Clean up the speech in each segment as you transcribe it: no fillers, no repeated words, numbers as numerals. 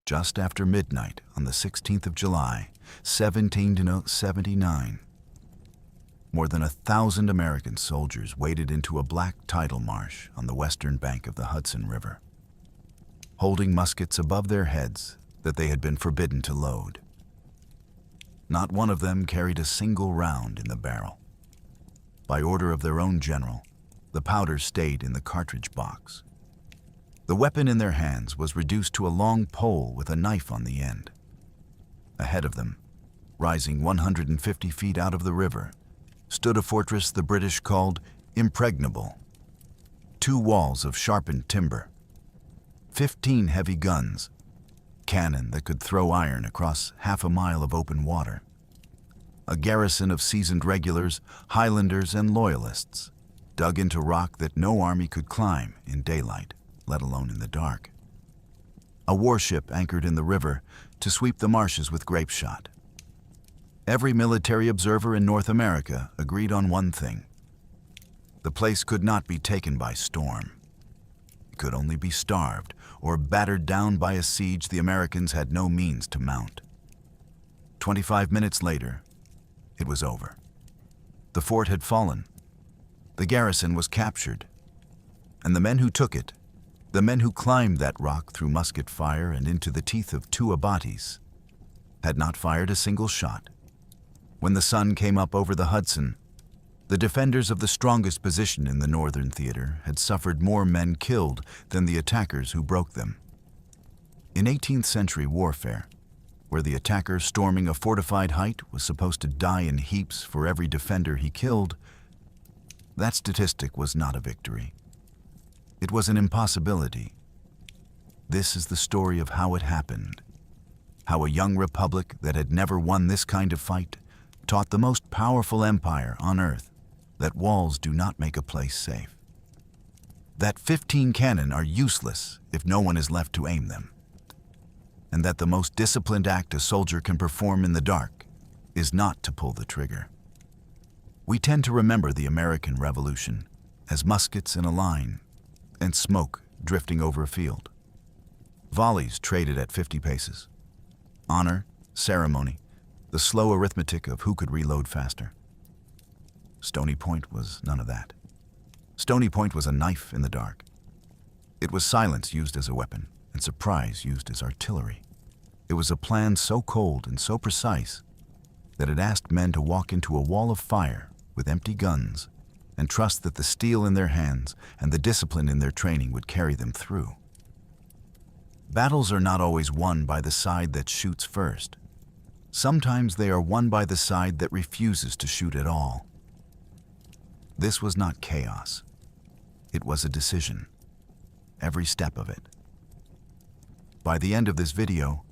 just after midnight on the 16th of July, 1779. More than 1,000 American soldiers waded into a black tidal marsh on the western bank of the Hudson River, holding muskets above their heads that they had been forbidden to load. Not one of them carried a single round in the barrel. By order of their own general, the powder stayed in the cartridge box. The weapon in their hands was reduced to a long pole with a knife on the end. Ahead of them, rising 150 feet out of the river, stood a fortress the British called impregnable. 2 walls of sharpened timber, 15 heavy guns, cannon that could throw iron across half a mile of open water, a garrison of seasoned regulars, Highlanders, and Loyalists, dug into rock that no army could climb in daylight, let alone in the dark. A warship anchored in the river to sweep the marshes with grape shot. Every military observer in North America agreed on one thing: the place could not be taken by storm. It could only be starved or battered down by a siege the Americans had no means to mount. 25 minutes later, it was over. The fort had fallen. The garrison was captured, and the men who took it, the men who climbed that rock through musket fire and into the teeth of 2 abatis, had not fired a single shot. When the sun came up over the Hudson, the defenders of the strongest position in the northern theater had suffered more men killed than the attackers who broke them. In 18th century warfare, where the attacker storming a fortified height was supposed to die in heaps for every defender he killed, that statistic was not a victory. It was an impossibility. This is the story of how it happened, how a young republic that had never won this kind of fight taught the most powerful empire on earth that walls do not make a place safe, that 15 cannon are useless if no one is left to aim them, and that the most disciplined act a soldier can perform in the dark is not to pull the trigger. We tend to remember the American Revolution as muskets in a line and smoke drifting over a field, volleys traded at 50 paces, honor, ceremony, the slow arithmetic of who could reload faster. Stony Point was none of that. Stony Point was a knife in the dark. It was silence used as a weapon and surprise used as artillery. It was a plan so cold and so precise that it asked men to walk into a wall of fire with empty guns and trust that the steel in their hands and the discipline in their training would carry them through. Battles are not always won by the side that shoots first. Sometimes they are won by the side that refuses to shoot at all. This was not chaos. It was a decision, every step of it. By the end of this video,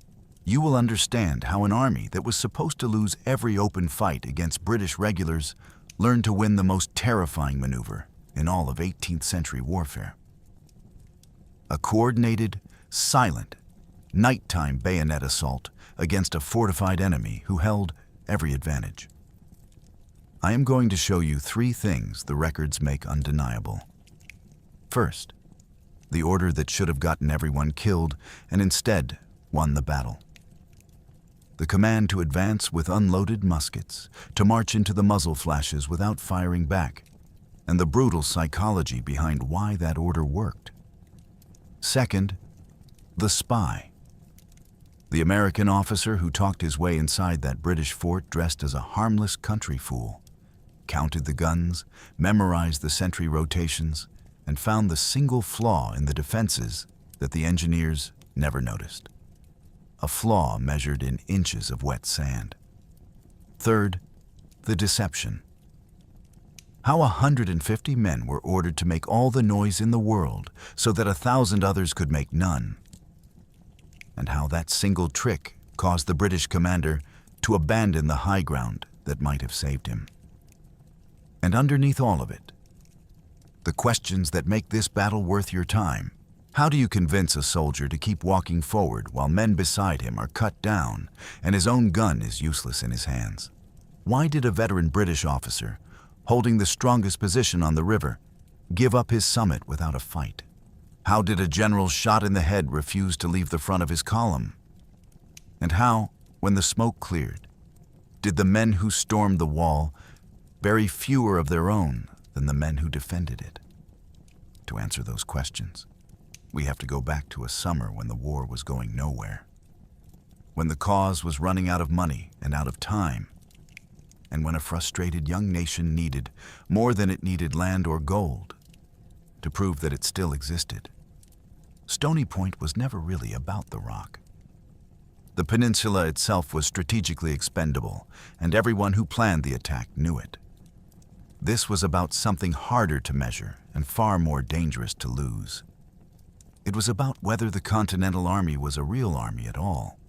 you will understand how an army that was supposed to lose every open fight against British regulars learned to win the most terrifying maneuver in all of 18th century warfare. A coordinated, silent, nighttime bayonet assault against a fortified enemy who held every advantage. I am going to show you 3 things the records make undeniable. First, the order that should have gotten everyone killed and instead won the battle. The command to advance with unloaded muskets, to march into the muzzle flashes without firing back, and the brutal psychology behind why that order worked. Second, the spy. The American officer who talked his way inside that British fort dressed as a harmless country fool, counted the guns, memorized the sentry rotations, and found the single flaw in the defenses that the engineers never noticed. A flaw measured in inches of wet sand. Third, the deception. How 150 men were ordered to make all the noise in the world so that 1,000 others could make none. And how that single trick caused the British commander to abandon the high ground that might have saved him. And underneath all of it, the questions that make this battle worth your time. How do you convince a soldier to keep walking forward while men beside him are cut down and his own gun is useless in his hands? Why did a veteran British officer, holding the strongest position on the river, give up his summit without a fight? How did a general shot in the head refuse to leave the front of his column? And how, when the smoke cleared, did the men who stormed the wall bury fewer of their own than the men who defended it? To answer those questions, we have to go back to a summer when the war was going nowhere, when the cause was running out of money and out of time, and when a frustrated young nation needed, more than it needed land or gold, to prove that it still existed. Stony Point was never really about the rock. The peninsula itself was strategically expendable, and everyone who planned the attack knew it. This was about something harder to measure and far more dangerous to lose. It was about whether the Continental Army was a real army at all,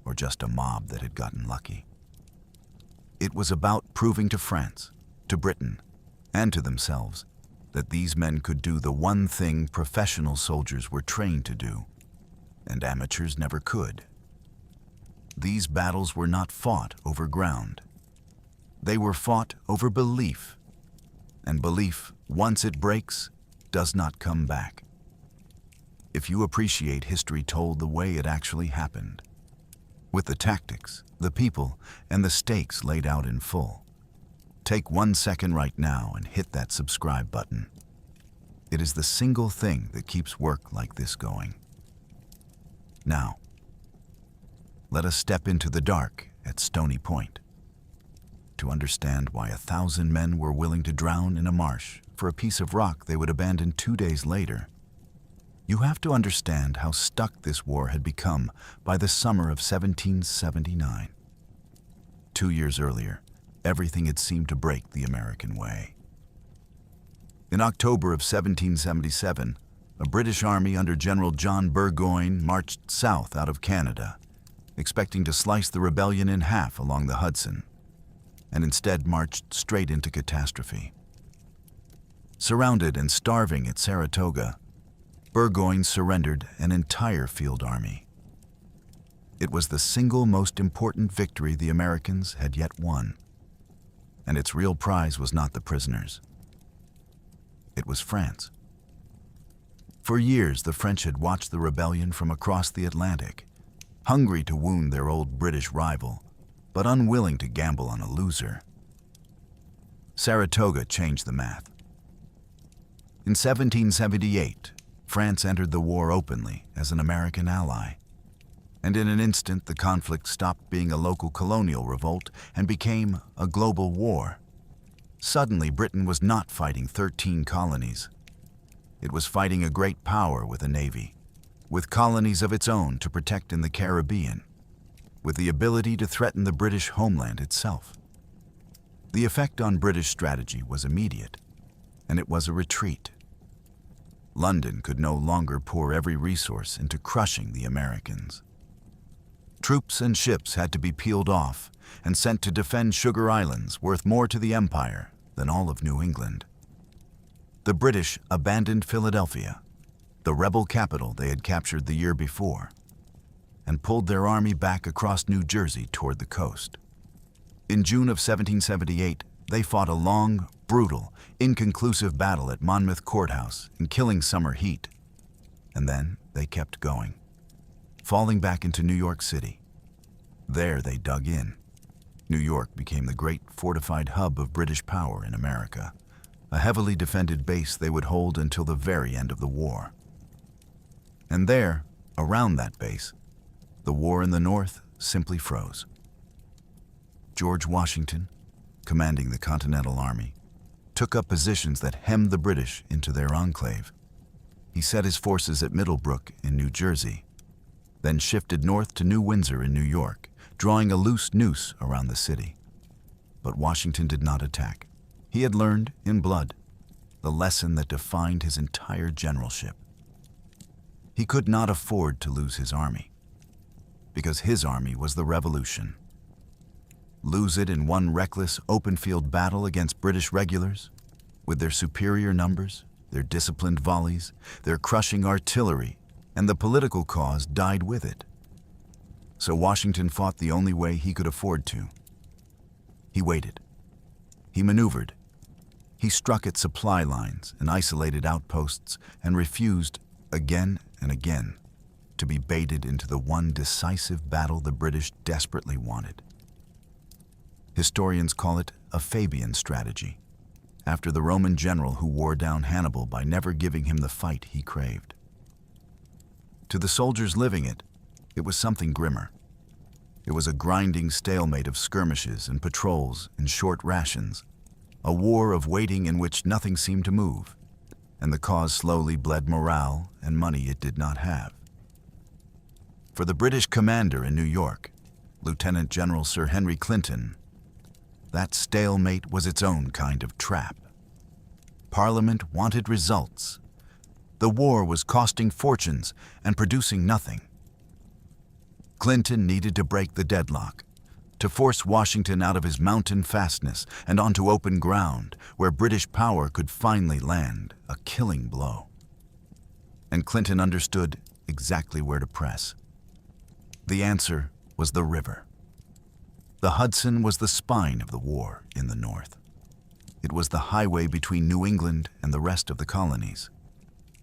or just a mob that had gotten lucky. It was about proving to France, to Britain, and to themselves that these men could do the one thing professional soldiers were trained to do, and amateurs never could. These battles were not fought over ground. They were fought over belief, and belief, once it breaks, does not come back. If you appreciate history told the way it actually happened, with the tactics, the people, and the stakes laid out in full, take 1 second right now and hit that subscribe button. It is the single thing that keeps work like this going. Now, let us step into the dark at Stony Point to understand why 1,000 men were willing to drown in a marsh for a piece of rock they would abandon 2 days later. You have to understand how stuck this war had become by the summer of 1779. 2 years earlier, everything had seemed to break the American way. In October of 1777, a British army under General John Burgoyne marched south out of Canada, expecting to slice the rebellion in half along the Hudson, and instead marched straight into catastrophe. Surrounded and starving at Saratoga, Burgoyne surrendered an entire field army. It was the single most important victory the Americans had yet won, and its real prize was not the prisoners. It was France. For years, the French had watched the rebellion from across the Atlantic, hungry to wound their old British rival, but unwilling to gamble on a loser. Saratoga changed the math. In 1778, France entered the war openly as an American ally, and in an instant the conflict stopped being a local colonial revolt and became a global war. Suddenly, Britain was not fighting 13 colonies. It was fighting a great power with a navy, with colonies of its own to protect in the Caribbean, with the ability to threaten the British homeland itself. The effect on British strategy was immediate, and it was a retreat. London could no longer pour every resource into crushing the Americans. Troops and ships had to be peeled off and sent to defend Sugar Islands, worth more to the Empire than all of New England. The British abandoned Philadelphia, the rebel capital they had captured the year before, and pulled their army back across New Jersey toward the coast. In June of 1778, they fought a long, brutal, inconclusive battle at Monmouth Courthouse in killing summer heat, and then they kept going, falling back into New York City. There they dug in. New York became the great fortified hub of British power in America, a heavily defended base they would hold until the very end of the war. And there, around that base, the war in the North simply froze. George Washington, commanding the Continental Army, took up positions that hemmed the British into their enclave. He set his forces at Middlebrook in New Jersey, then shifted north to New Windsor in New York, drawing a loose noose around the city. But Washington did not attack. He had learned, in blood, the lesson that defined his entire generalship. He could not afford to lose his army, because his army was the Revolution. Lose it in one reckless, open-field battle against British regulars, with their superior numbers, their disciplined volleys, their crushing artillery, and the political cause died with it. So Washington fought the only way he could afford to. He waited. He maneuvered. He struck at supply lines and isolated outposts and refused again and again. to be baited into the one decisive battle the British desperately wanted. Historians call it a Fabian strategy, after the Roman general who wore down Hannibal by never giving him the fight he craved. To the soldiers living it, it was something grimmer. It was a grinding stalemate of skirmishes and patrols and short rations, a war of waiting in which nothing seemed to move, and the cause slowly bled morale and money it did not have. For the British commander in New York, Lieutenant General Sir Henry Clinton, that stalemate was its own kind of trap. Parliament wanted results. The war was costing fortunes and producing nothing. Clinton needed to break the deadlock, to force Washington out of his mountain fastness and onto open ground where British power could finally land a killing blow. And Clinton understood exactly where to press. The answer was the river. The Hudson was the spine of the war in the North. It was the highway between New England and the rest of the colonies,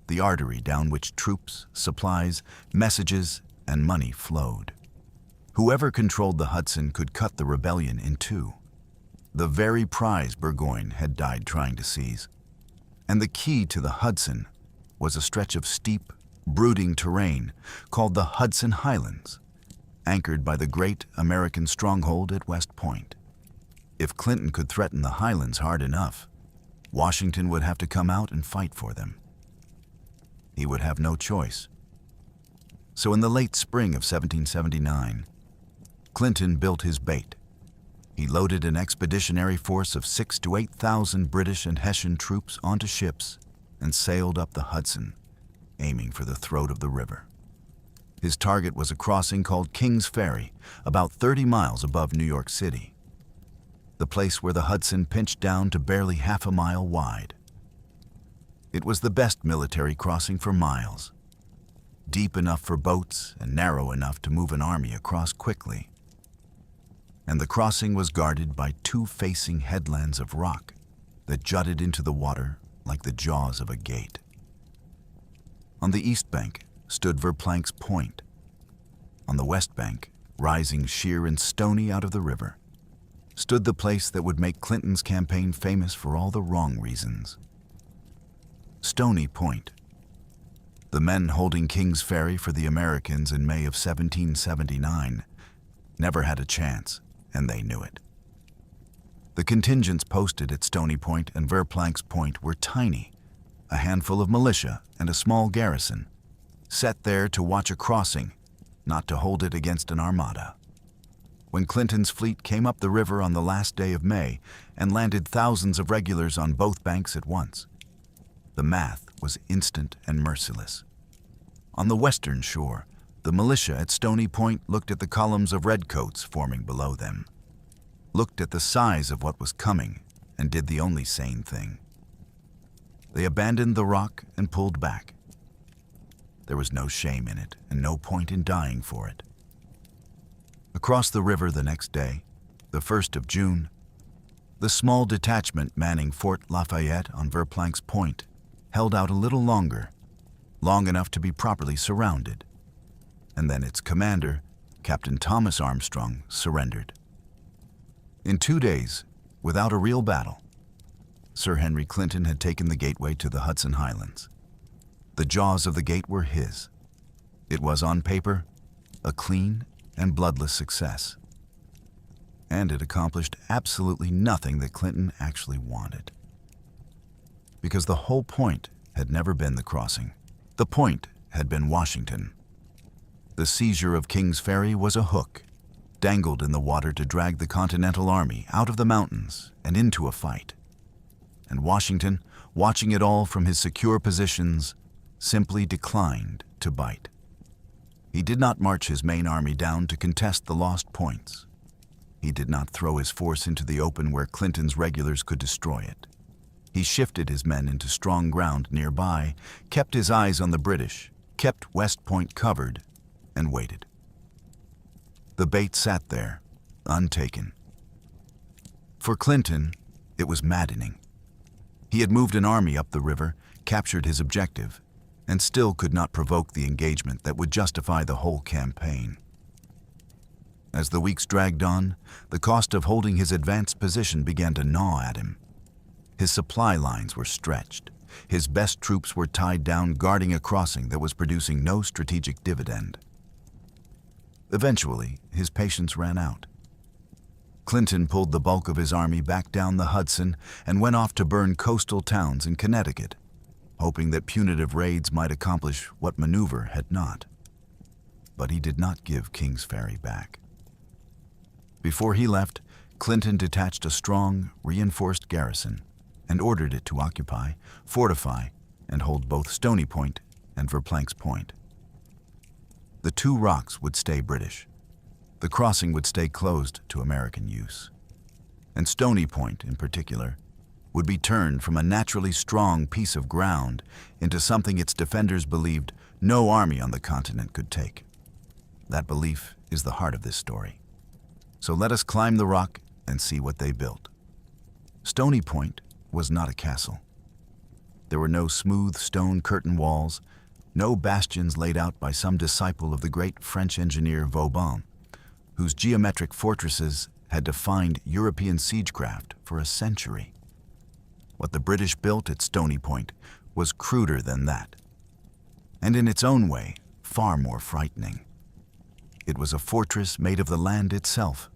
the artery down which troops, supplies, messages, and money flowed. Whoever controlled the Hudson could cut the rebellion in two. The very prize Burgoyne had died trying to seize. And the key to the Hudson was a stretch of steep, brooding terrain called the Hudson Highlands, anchored by the great American stronghold at West Point. If Clinton could threaten the Highlands hard enough, Washington would have to come out and fight for them. He would have no choice. So in the late spring of 1779, Clinton built his bait. He loaded an expeditionary force of 6,000 to 8,000 British and Hessian troops onto ships and sailed up the Hudson, aiming for the throat of the river. His target was a crossing called King's Ferry, about 30 miles above New York City, the place where the Hudson pinched down to barely half a mile wide. It was the best military crossing for miles, deep enough for boats and narrow enough to move an army across quickly. And the crossing was guarded by two facing headlands of rock that jutted into the water like the jaws of a gate. On the east bank stood Verplank's Point. On the west bank, rising sheer and stony out of the river, stood the place that would make Clinton's campaign famous for all the wrong reasons. Stony Point. The men holding King's Ferry for the Americans in May of 1779 never had a chance, and they knew it. The contingents posted at Stony Point and Verplank's Point were tiny, a handful of militia and a small garrison, set there to watch a crossing, not to hold it against an armada. When Clinton's fleet came up the river on the last day of May and landed thousands of regulars on both banks at once, the math was instant and merciless. On the western shore, the militia at Stony Point looked at the columns of redcoats forming below them, looked at the size of what was coming, and did the only sane thing. They abandoned the rock and pulled back. There was no shame in it, and no point in dying for it. Across the river the next day, the 1st of June, the small detachment manning Fort Lafayette on Verplank's Point held out a little longer, long enough to be properly surrounded, and then its commander, Captain Thomas Armstrong, surrendered. In 2 days, without a real battle, Sir Henry Clinton had taken the gateway to the Hudson Highlands. The jaws of the gate were his. It was, on paper, a clean and bloodless success. And it accomplished absolutely nothing that Clinton actually wanted. Because the whole point had never been the crossing. The point had been Washington. The seizure of King's Ferry was a hook, dangled in the water to drag the Continental Army out of the mountains and into a fight. And Washington, watching it all from his secure positions, simply declined to bite. He did not march his main army down to contest the lost points. He did not throw his force into the open where Clinton's regulars could destroy it. He shifted his men into strong ground nearby, kept his eyes on the British, kept West Point covered, and waited. The bait sat there, untaken. For Clinton, it was maddening. He had moved an army up the river, captured his objective, and still could not provoke the engagement that would justify the whole campaign. As the weeks dragged on, the cost of holding his advanced position began to gnaw at him. His supply lines were stretched. His best troops were tied down guarding a crossing that was producing no strategic dividend. Eventually, his patience ran out. Clinton pulled the bulk of his army back down the Hudson and went off to burn coastal towns in Connecticut, hoping that punitive raids might accomplish what maneuver had not. But he did not give Kings Ferry back. Before he left, Clinton detached a strong, reinforced garrison and ordered it to occupy, fortify, and hold both Stony Point and Verplank's Point. The two rocks would stay British. The crossing would stay closed to American use. And Stony Point, in particular, would be turned from a naturally strong piece of ground into something its defenders believed no army on the continent could take. That belief is the heart of this story. So let us climb the rock and see what they built. Stony Point was not a castle. There were no smooth stone curtain walls, no bastions laid out by some disciple of the great French engineer Vauban, whose geometric fortresses had defined European siegecraft for a century. What the British built at Stony Point was cruder than that, and in its own way, far more frightening. It was a fortress made of the land itself,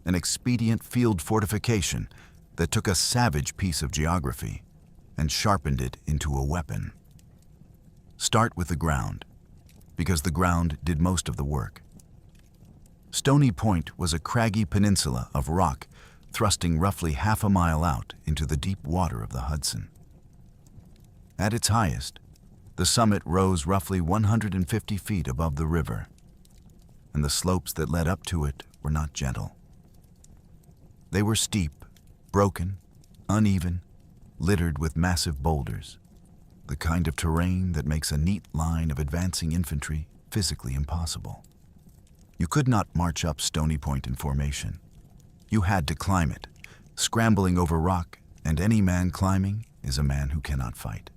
an expedient field fortification that took a savage piece of geography and sharpened it into a weapon. Start with the ground, because the ground did most of the work. Stony Point was a craggy peninsula of rock thrusting roughly half a mile out into the deep water of the Hudson. At its highest, the summit rose roughly 150 feet above the river, and the slopes that led up to it were not gentle. They were steep, broken, uneven, littered with massive boulders, the kind of terrain that makes a neat line of advancing infantry physically impossible. You could not march up Stony Point in formation. You had to climb it, scrambling over rock, and any man climbing is a man who cannot fight.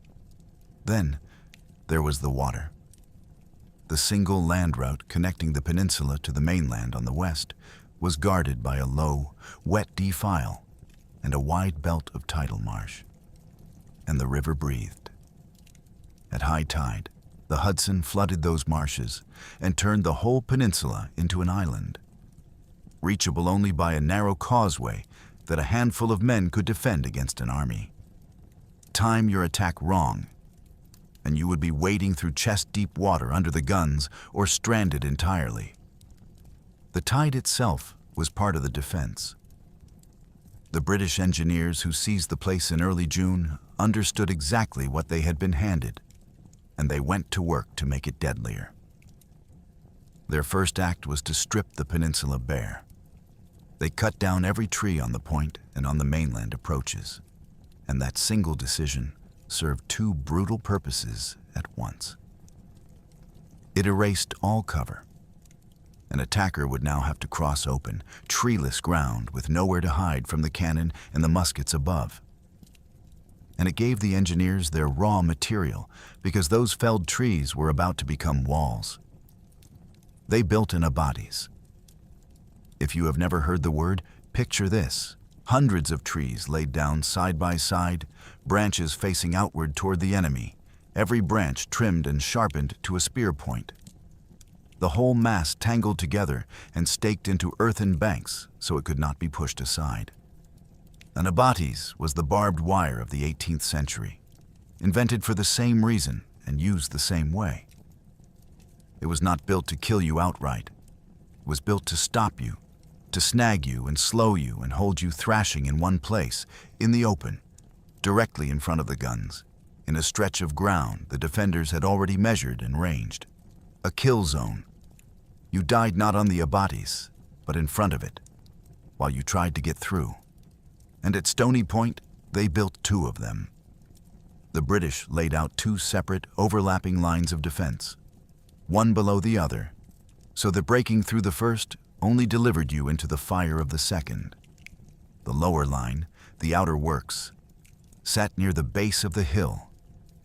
Then there was the water. The single land route connecting the peninsula to the mainland on the west was guarded by a low, wet defile and a wide belt of tidal marsh. And the river breathed. At high tide, the Hudson flooded those marshes and turned the whole peninsula into an island, reachable only by a narrow causeway that a handful of men could defend against an army. Time your attack wrong, and you would be wading through chest-deep water under the guns or stranded entirely. The tide itself was part of the defense. The British engineers who seized the place in early June understood exactly what they had been handed, and they went to work to make it deadlier. Their first act was to strip the peninsula bare. They cut down every tree on the point and on the mainland approaches, and that single decision served two brutal purposes at once. It erased all cover. An attacker would now have to cross open, treeless ground with nowhere to hide from the cannon and the muskets above. And it gave the engineers their raw material because those felled trees were about to become walls. They built in abatis. If you have never heard the word, picture this. Hundreds of trees laid down side by side, branches facing outward toward the enemy, every branch trimmed and sharpened to a spear point. The whole mass tangled together and staked into earthen banks so it could not be pushed aside. An abatis was the barbed wire of the 18th century, invented for the same reason and used the same way. It was not built to kill you outright. It was built to stop you, to snag you and slow you and hold you thrashing in one place, in the open, directly in front of the guns, in a stretch of ground the defenders had already measured and ranged. A kill zone. You died not on the abatis, but in front of it, while you tried to get through. And at Stony Point, they built two of them. The British laid out two separate, overlapping lines of defense, one below the other, so that breaking through the first only delivered you into the fire of the second. The lower line, the outer works, sat near the base of the hill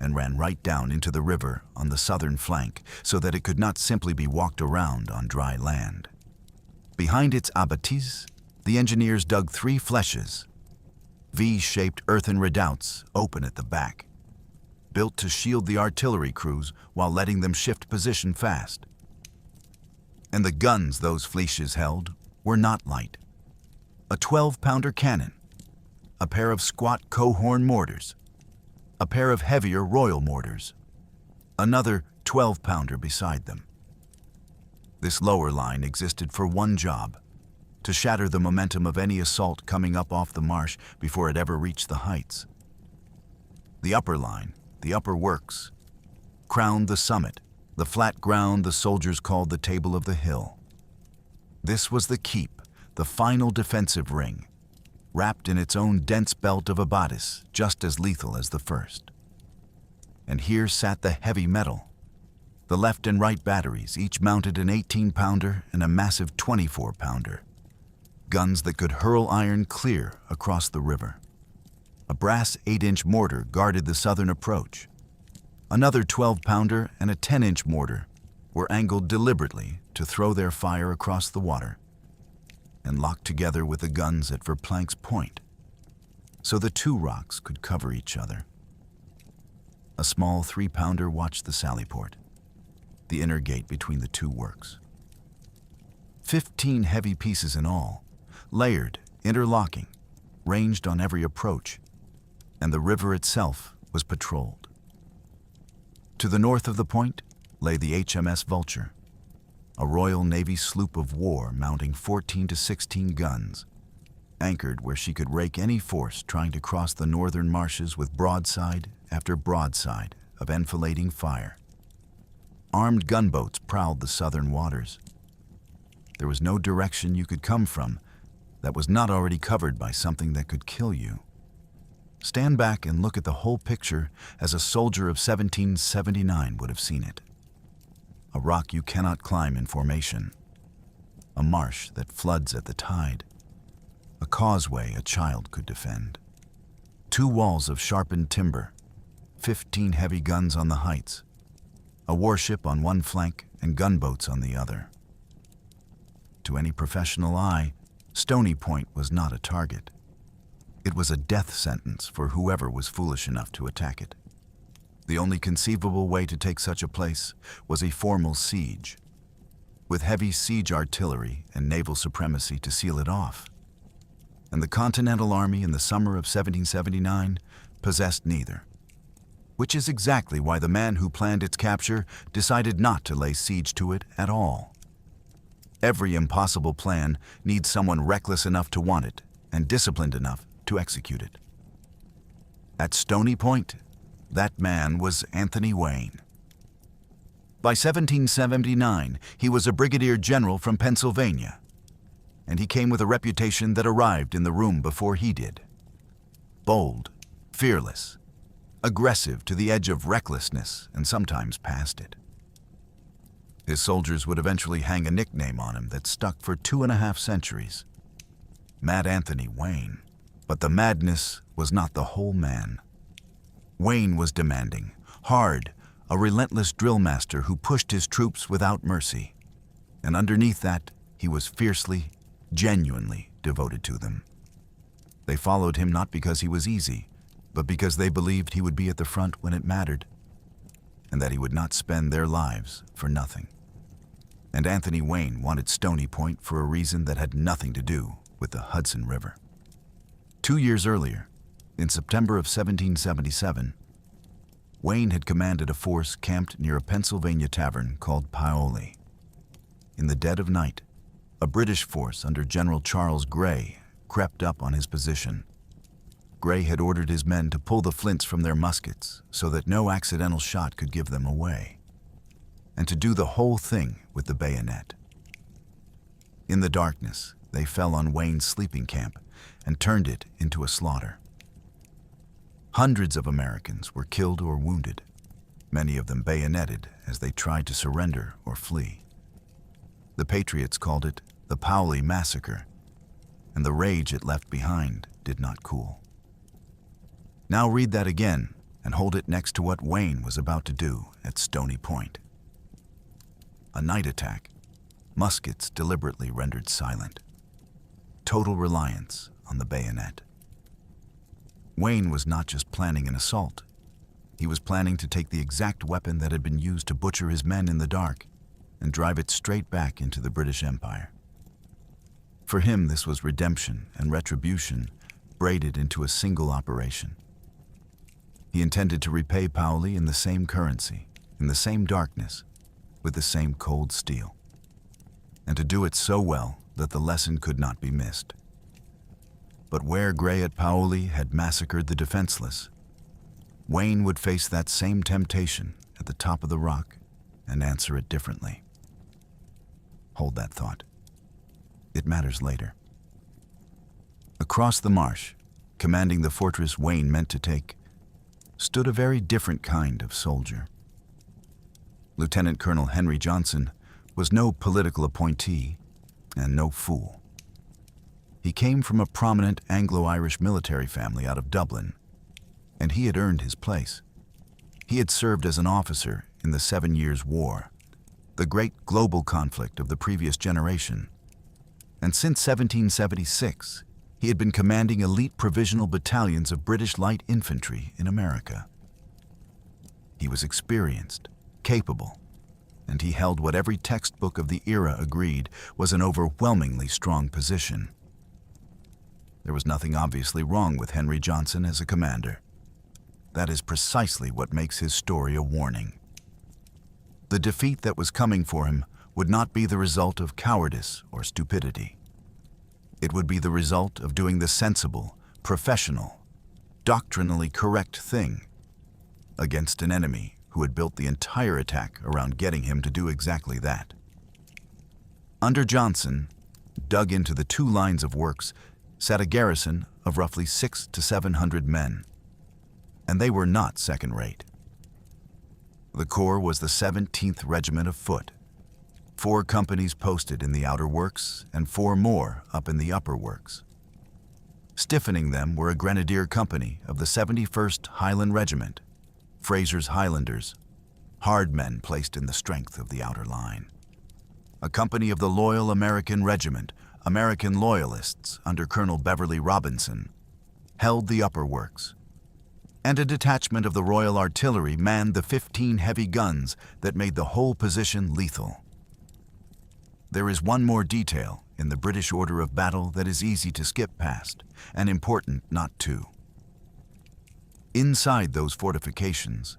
and ran right down into the river on the southern flank so that it could not simply be walked around on dry land. Behind its abattis, the engineers dug 3 flèches, V-shaped earthen redoubts open at the back, built to shield the artillery crews while letting them shift position fast. And the guns those flèches held were not light. A 12-pounder cannon, a pair of squat Cohorn mortars, a pair of heavier Royal mortars, another 12-pounder beside them. This lower line existed for one job: to shatter the momentum of any assault coming up off the marsh before it ever reached the heights. The upper line, the upper works, crowned the summit, the flat ground the soldiers called the Table of the Hill. This was the keep, the final defensive ring, wrapped in its own dense belt of abattis, just as lethal as the first. And here sat the heavy metal. The left and right batteries each mounted an 18-pounder and a massive 24-pounder. Guns that could hurl iron clear across the river. A brass 8-inch mortar guarded the southern approach. Another 12-pounder and a 10-inch mortar were angled deliberately to throw their fire across the water, and locked together with the guns at Verplank's point, so the 2 rocks could cover each other. A small 3-pounder watched the sallyport, the inner gate between the 2 works. 15 heavy pieces in all, layered, interlocking, ranged on every approach, and the river itself was patrolled. To the north of the point lay the HMS Vulture, a Royal Navy sloop of war mounting 14 to 16 guns, anchored where she could rake any force trying to cross the northern marshes with broadside after broadside of enfilading fire. Armed gunboats prowled the southern waters. There was no direction you could come from that was not already covered by something that could kill you. Stand back and look at the whole picture as a soldier of 1779 would have seen it. A rock you cannot climb in formation, a marsh that floods at the tide, a causeway a child could defend, 2 walls of sharpened timber, 15 heavy guns on the heights, a warship on one flank and gunboats on the other. To any professional eye, Stony Point was not a target. It was a death sentence for whoever was foolish enough to attack it. The only conceivable way to take such a place was a formal siege, with heavy siege artillery and naval supremacy to seal it off. And the Continental Army in the summer of 1779 possessed neither, which is exactly why the man who planned its capture decided not to lay siege to it at all. Every impossible plan needs someone reckless enough to want it and disciplined enough to execute it. At Stony Point, that man was Anthony Wayne. By 1779, he was a brigadier general from Pennsylvania, and he came with a reputation that arrived in the room before he did. Bold, fearless, aggressive to the edge of recklessness and sometimes past it. His soldiers would eventually hang a nickname on him that stuck for 2.5 centuries. Mad Anthony Wayne. But the madness was not the whole man. Wayne was demanding, hard, a relentless drill master who pushed his troops without mercy. And underneath that, he was fiercely, genuinely devoted to them. They followed him not because he was easy, but because they believed he would be at the front when it mattered, and that he would not spend their lives for nothing. And Anthony Wayne wanted Stony Point for a reason that had nothing to do with the Hudson River. 2 years earlier, in September of 1777, Wayne had commanded a force camped near a Pennsylvania tavern called Paoli. In the dead of night, a British force under General Charles Grey crept up on his position. Grey had ordered his men to pull the flints from their muskets so that no accidental shot could give them away, and to do the whole thing with the bayonet. In the darkness, they fell on Wayne's sleeping camp and turned it into a slaughter. Hundreds of Americans were killed or wounded, many of them bayoneted as they tried to surrender or flee. The Patriots called it the Paoli Massacre, and the rage it left behind did not cool. Now read that again and hold it next to what Wayne was about to do at Stony Point. A night attack, muskets deliberately rendered silent. Total reliance on the bayonet. Wayne was not just planning an assault. He was planning to take the exact weapon that had been used to butcher his men in the dark and drive it straight back into the British Empire. For him, this was redemption and retribution braided into a single operation. He intended to repay Paoli in the same currency, in the same darkness, with the same cold steel, and to do it so well that the lesson could not be missed. But where Gray at Paoli had massacred the defenseless, Wayne would face that same temptation at the top of the rock and answer it differently. Hold that thought. It matters later. Across the marsh, commanding the fortress Wayne meant to take, stood a very different kind of soldier. Lieutenant Colonel Henry Johnson was no political appointee and no fool. He came from a prominent Anglo-Irish military family out of Dublin, and he had earned his place. He had served as an officer in the 7 Years' War, the great global conflict of the previous generation, and since 1776, he had been commanding elite provisional battalions of British light infantry in America. He was experienced, capable, and he held what every textbook of the era agreed was an overwhelmingly strong position. There was nothing obviously wrong with Henry Johnson as a commander. That is precisely what makes his story a warning. The defeat that was coming for him would not be the result of cowardice or stupidity. It would be the result of doing the sensible, professional, doctrinally correct thing against an enemy who had built the entire attack around getting him to do exactly that. Under Johnson, dug into the 2 lines of works, sat a garrison of roughly 600 to 700 men, and they were not second-rate. The Corps was the 17th Regiment of Foot, 4 companies posted in the outer works and 4 more up in the upper works. Stiffening them were a grenadier company of the 71st Highland Regiment, Fraser's Highlanders, hard men placed in the strength of the outer line. A company of the Loyal American Regiment, American Loyalists under Colonel Beverly Robinson, held the upper works, and a detachment of the Royal Artillery manned the 15 heavy guns that made the whole position lethal. There is one more detail in the British order of battle that is easy to skip past, and important not to. Inside those fortifications,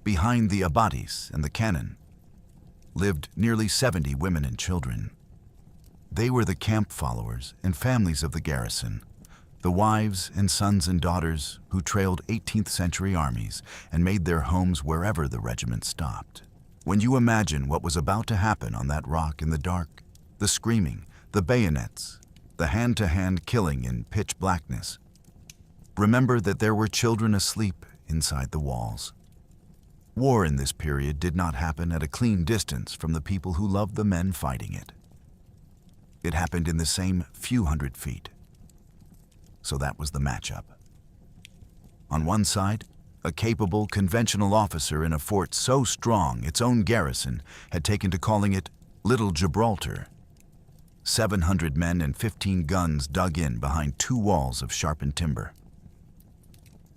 behind the abatis and the cannon, lived nearly 70 women and children. They were the camp followers and families of the garrison, the wives and sons and daughters who trailed 18th century armies and made their homes wherever the regiment stopped. When you imagine what was about to happen on that rock in the dark, the screaming, the bayonets, the hand-to-hand killing in pitch blackness, remember that there were children asleep inside the walls. War in this period did not happen at a clean distance from the people who loved the men fighting it. It happened in the same few hundred feet. So that was the matchup. On one side, a capable, conventional officer in a fort so strong its own garrison had taken to calling it Little Gibraltar. 700 men and 15 guns dug in behind 2 walls of sharpened timber.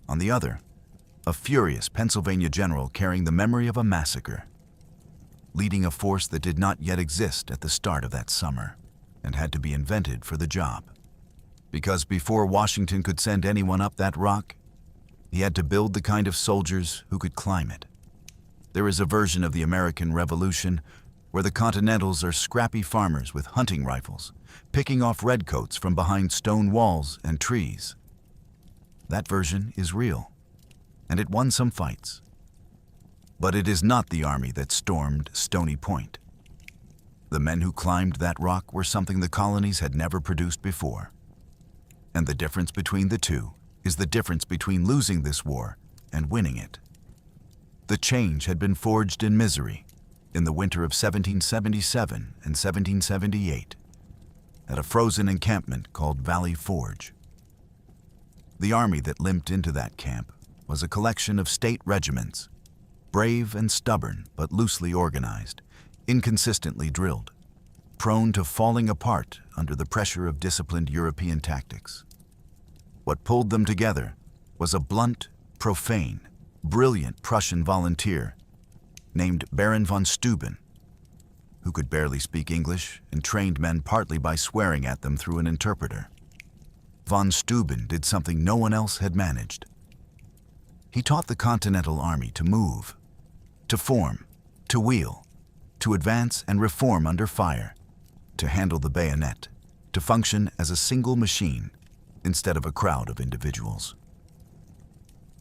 On the other, a furious Pennsylvania general carrying the memory of a massacre, leading a force that did not yet exist at the start of that summer and had to be invented for the job. Because before Washington could send anyone up that rock, he had to build the kind of soldiers who could climb it. There is a version of the American Revolution where the Continentals are scrappy farmers with hunting rifles, picking off redcoats from behind stone walls and trees. That version is real, and it won some fights. But it is not the army that stormed Stony Point. The men who climbed that rock were something the colonies had never produced before. And the difference between the two is the difference between losing this war and winning it. The change had been forged in misery in the winter of 1777 and 1778 at a frozen encampment called Valley Forge. The army that limped into that camp was a collection of state regiments, brave and stubborn but loosely organized, inconsistently drilled, prone to falling apart under the pressure of disciplined European tactics. What pulled them together was a blunt, profane, brilliant Prussian volunteer named Baron von Steuben, who could barely speak English and trained men partly by swearing at them through an interpreter. Von Steuben did something no one else had managed. He taught the Continental Army to move, to form, to wheel, to advance and reform under fire, to handle the bayonet, to function as a single machine instead of a crowd of individuals.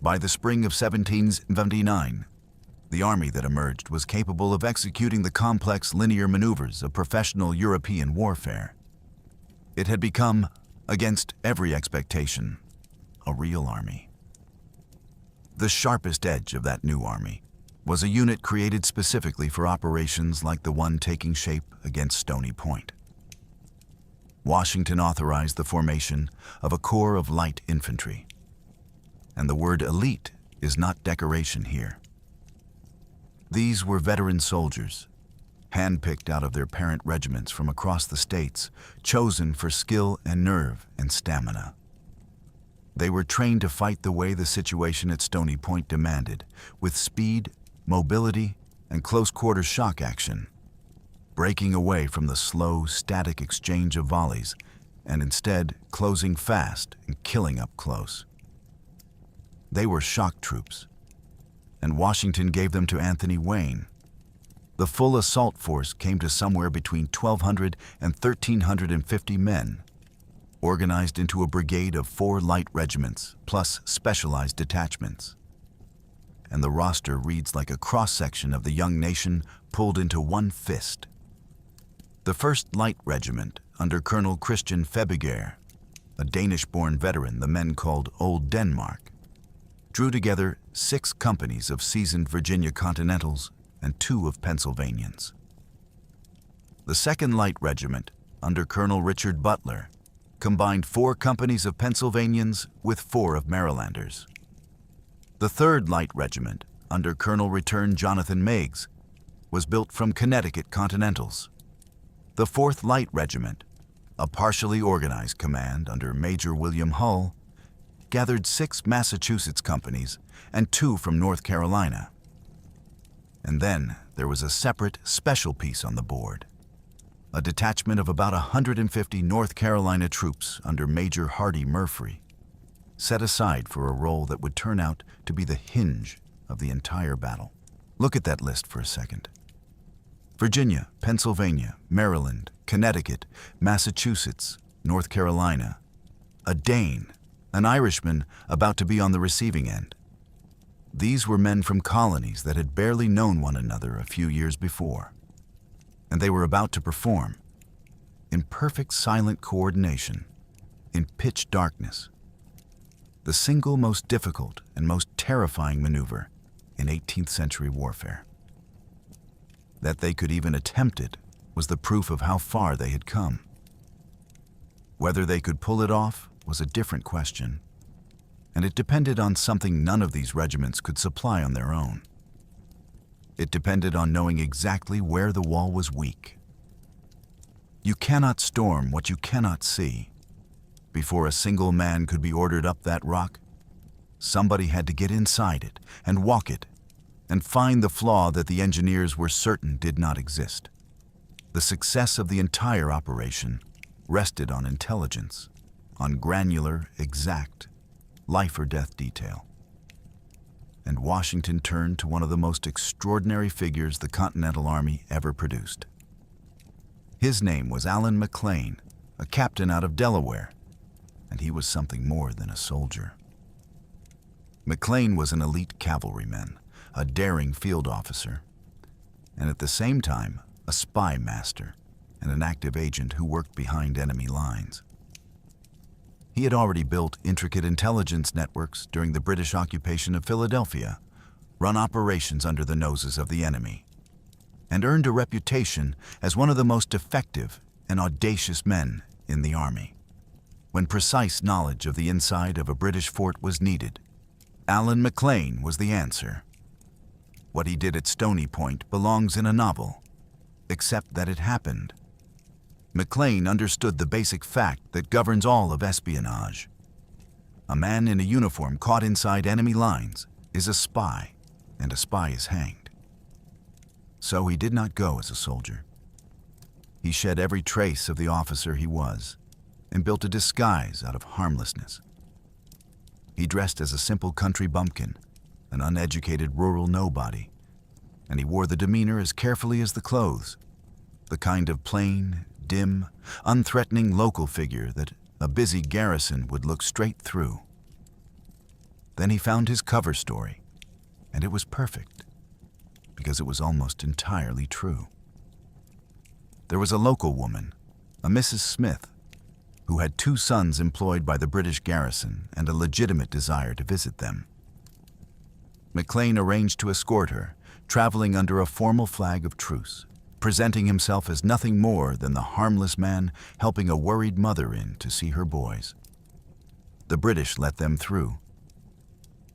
By the spring of 1779, the army that emerged was capable of executing the complex linear maneuvers of professional European warfare. It had become, against every expectation, a real army. The sharpest edge of that new army was a unit created specifically for operations like the one taking shape against Stony Point. Washington authorized the formation of a corps of light infantry. And the word elite is not decoration here. These were veteran soldiers, handpicked out of their parent regiments from across the states, chosen for skill and nerve and stamina. They were trained to fight the way the situation at Stony Point demanded, with speed, mobility, and close-quarter shock action, breaking away from the slow, static exchange of volleys, and instead closing fast and killing up close. They were shock troops, and Washington gave them to Anthony Wayne. The full assault force came to somewhere between 1,200 and 1,350 men, organized into a brigade of 4 light regiments plus specialized detachments. And the roster reads like a cross-section of the young nation pulled into one fist. The 1st Light Regiment, under Colonel Christian Febiger, a Danish-born veteran the men called Old Denmark, drew together 6 companies of seasoned Virginia Continentals and 2 of Pennsylvanians. The 2nd Light Regiment, under Colonel Richard Butler, combined 4 companies of Pennsylvanians with 4 of Marylanders. The 3rd Light Regiment, under Colonel Returned Jonathan Meigs, was built from Connecticut Continentals. The 4th Light Regiment, a partially organized command under Major William Hull, gathered 6 Massachusetts companies and 2 from North Carolina. And then there was a separate special piece on the board, a detachment of about 150 North Carolina troops under Major Hardy Murphy, set aside for a role that would turn out to be the hinge of the entire battle. Look at that list for a second. Virginia, Pennsylvania, Maryland, Connecticut, Massachusetts, North Carolina, a Dane, an Irishman about to be on the receiving end. These were men from colonies that had barely known one another a few years before, and they were about to perform, in perfect silent coordination, in pitch darkness, the single most difficult and most terrifying maneuver in 18th century warfare. That they could even attempt it was the proof of how far they had come. Whether they could pull it off was a different question, and it depended on something none of these regiments could supply on their own. It depended on knowing exactly where the wall was weak. You cannot storm what you cannot see. Before a single man could be ordered up that rock, somebody had to get inside it and walk it and find the flaw that the engineers were certain did not exist. The success of the entire operation rested on intelligence, on granular, exact, life-or-death detail. And Washington turned to one of the most extraordinary figures the Continental Army ever produced. His name was Allen McLean, a captain out of Delaware, and he was something more than a soldier. McLean was an elite cavalryman, a daring field officer, and at the same time, a spy master and an active agent who worked behind enemy lines. He had already built intricate intelligence networks during the British occupation of Philadelphia, run operations under the noses of the enemy, and earned a reputation as one of the most effective and audacious men in the Army. When precise knowledge of the inside of a British fort was needed, Alan McLean was the answer. What he did at Stony Point belongs in a novel, except that it happened. McLean understood the basic fact that governs all of espionage. A man in a uniform caught inside enemy lines is a spy, and a spy is hanged. So he did not go as a soldier. He shed every trace of the officer he was and built a disguise out of harmlessness. He dressed as a simple country bumpkin, an uneducated rural nobody, and he wore the demeanor as carefully as the clothes, the kind of plain, dim, unthreatening local figure that a busy garrison would look straight through. Then he found his cover story, and it was perfect, because it was almost entirely true. There was a local woman, a Mrs. Smith, who had 2 sons employed by the British garrison and a legitimate desire to visit them. McLean arranged to escort her, traveling under a formal flag of truce, presenting himself as nothing more than the harmless man helping a worried mother in to see her boys. The British let them through.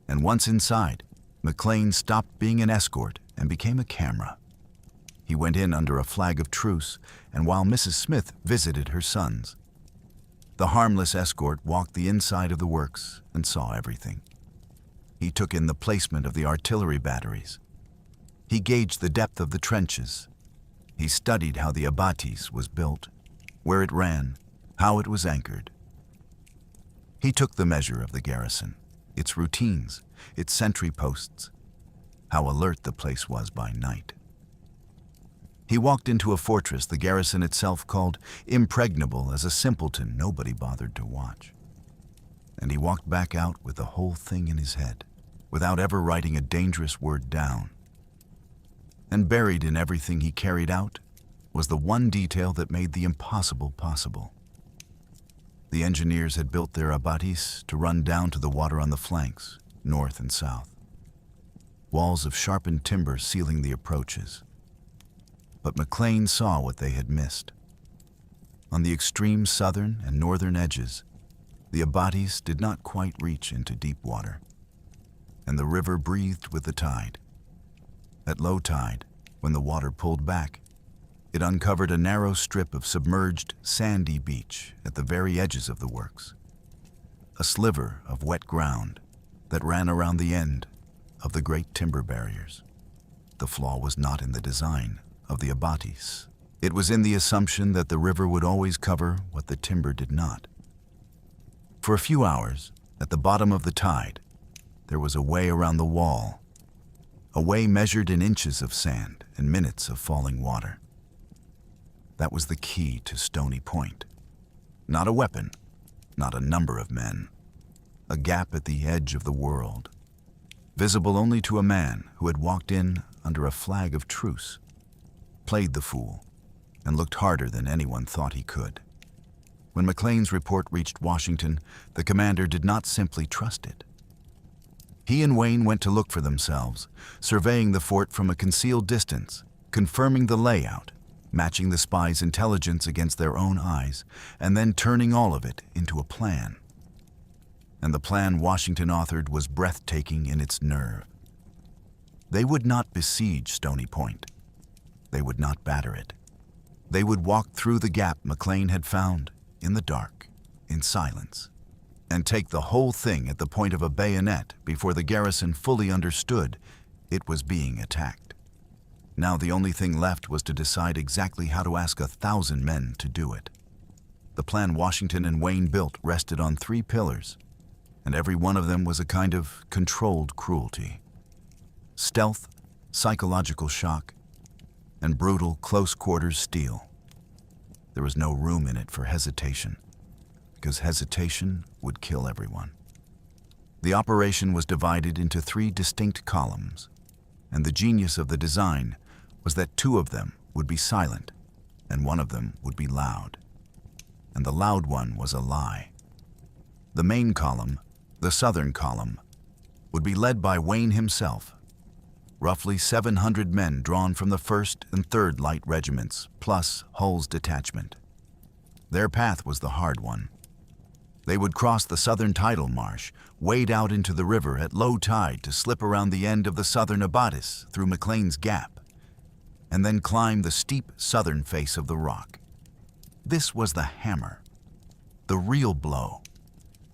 And once inside, McLean stopped being an escort and became a camera. He went in under a flag of truce, and while Mrs. Smith visited her sons, the harmless escort walked the inside of the works and saw everything. He took in the placement of the artillery batteries. He gauged the depth of the trenches. He studied how the abatis was built, where it ran, how it was anchored. He took the measure of the garrison, its routines, its sentry posts, how alert the place was by night. He walked into a fortress the garrison itself called impregnable as a simpleton nobody bothered to watch. And he walked back out with the whole thing in his head, without ever writing a dangerous word down. And buried in everything he carried out was the one detail that made the impossible possible. The engineers had built their abatis to run down to the water on the flanks, north and south. Walls of sharpened timber sealing the approaches. But McLean saw what they had missed. On the extreme southern and northern edges, the abatis did not quite reach into deep water, and the river breathed with the tide. At low tide, when the water pulled back, it uncovered a narrow strip of submerged, sandy beach at the very edges of the works, a sliver of wet ground that ran around the end of the great timber barriers. The flaw was not in the design of the abatis. It was in the assumption that the river would always cover what the timber did not. For a few hours, at the bottom of the tide, there was a way around the wall, a way measured in inches of sand and minutes of falling water. That was the key to Stony Point. Not a weapon, not a number of men. A gap at the edge of the world, visible only to a man who had walked in under a flag of truce, played the fool, and looked harder than anyone thought he could. When McLean's report reached Washington, the commander did not simply trust it. He and Wayne went to look for themselves, surveying the fort from a concealed distance, confirming the layout, matching the spies' intelligence against their own eyes, and then turning all of it into a plan. And the plan Washington authored was breathtaking in its nerve. They would not besiege Stony Point. They would not batter it. They would walk through the gap McLean had found, in the dark, in silence, and take the whole thing at the point of a bayonet before the garrison fully understood it was being attacked. Now the only thing left was to decide exactly how to ask 1,000 men to do it. The plan Washington and Wayne built rested on 3 pillars, and every one of them was a kind of controlled cruelty. Stealth, psychological shock, and brutal close-quarters steel. There was no room in it for hesitation, because hesitation would kill everyone. The operation was divided into 3 distinct columns, and the genius of the design was that 2 of them would be silent, and 1 of them would be loud. And the loud one was a lie. The main column, the southern column, would be led by Wayne himself, roughly 700 men drawn from the 1st and 3rd Light Regiments, plus Hull's detachment. Their path was the hard one. They would cross the southern tidal marsh, wade out into the river at low tide to slip around the end of the southern abatis through McLean's Gap, and then climb the steep southern face of the rock. This was the hammer, the real blow,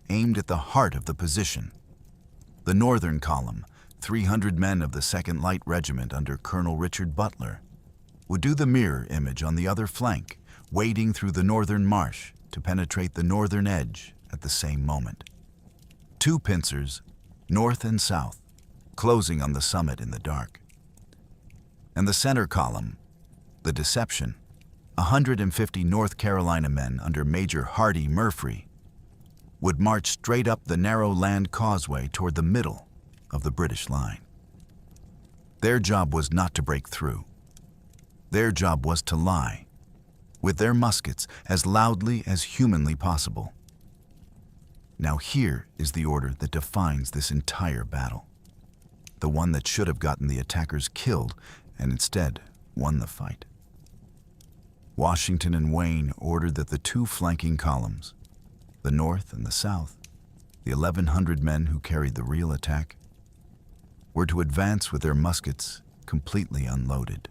aimed at the heart of the position. The northern column, 300 men of the 2nd Light Regiment under Colonel Richard Butler, would do the mirror image on the other flank, wading through the northern marsh to penetrate the northern edge at the same moment. 2 pincers, north and south, closing on the summit in the dark. And the center column, the Deception, 150 North Carolina men under Major Hardy Murphy, would march straight up the narrow land causeway toward the middle of the British line. Their job was not to break through. Their job was to lie, with their muskets as loudly as humanly possible. Now here is the order that defines this entire battle, the one that should have gotten the attackers killed and instead won the fight. Washington and Wayne ordered that the 2 flanking columns, the north and the south, the 1,100 men who carried the real attack, were to advance with their muskets completely unloaded.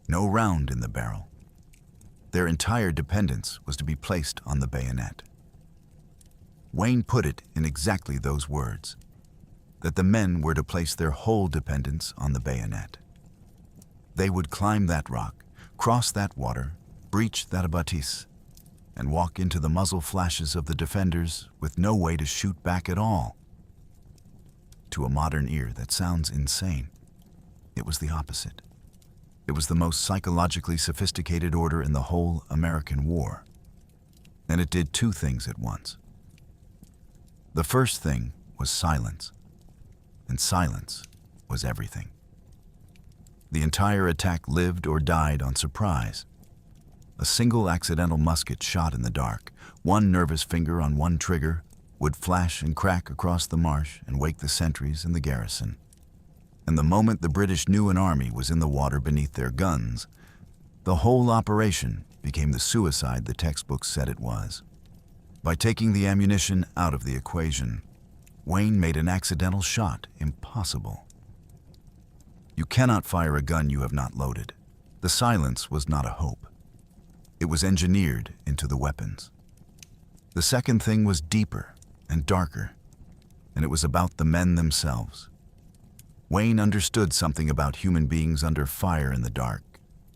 No round in the barrel. Their entire dependence was to be placed on the bayonet. Wayne put it in exactly those words, that the men were to place their whole dependence on the bayonet. They would climb that rock, cross that water, breach that abatis, and walk into the muzzle flashes of the defenders with no way to shoot back at all. To a modern ear, that sounds insane. It was the opposite. It was the most psychologically sophisticated order in the whole American war. And it did 2 things at once. The first thing was silence, and silence was everything. The entire attack lived or died on surprise. A single accidental musket shot in the dark, one nervous finger on one trigger, would flash and crack across the marsh and wake the sentries and the garrison. And the moment the British knew an army was in the water beneath their guns, the whole operation became the suicide the textbooks said it was. By taking the ammunition out of the equation, Wayne made an accidental shot impossible. You cannot fire a gun you have not loaded. The silence was not a hope. It was engineered into the weapons. The second thing was deeper and darker, and it was about the men themselves. Wayne understood something about human beings under fire in the dark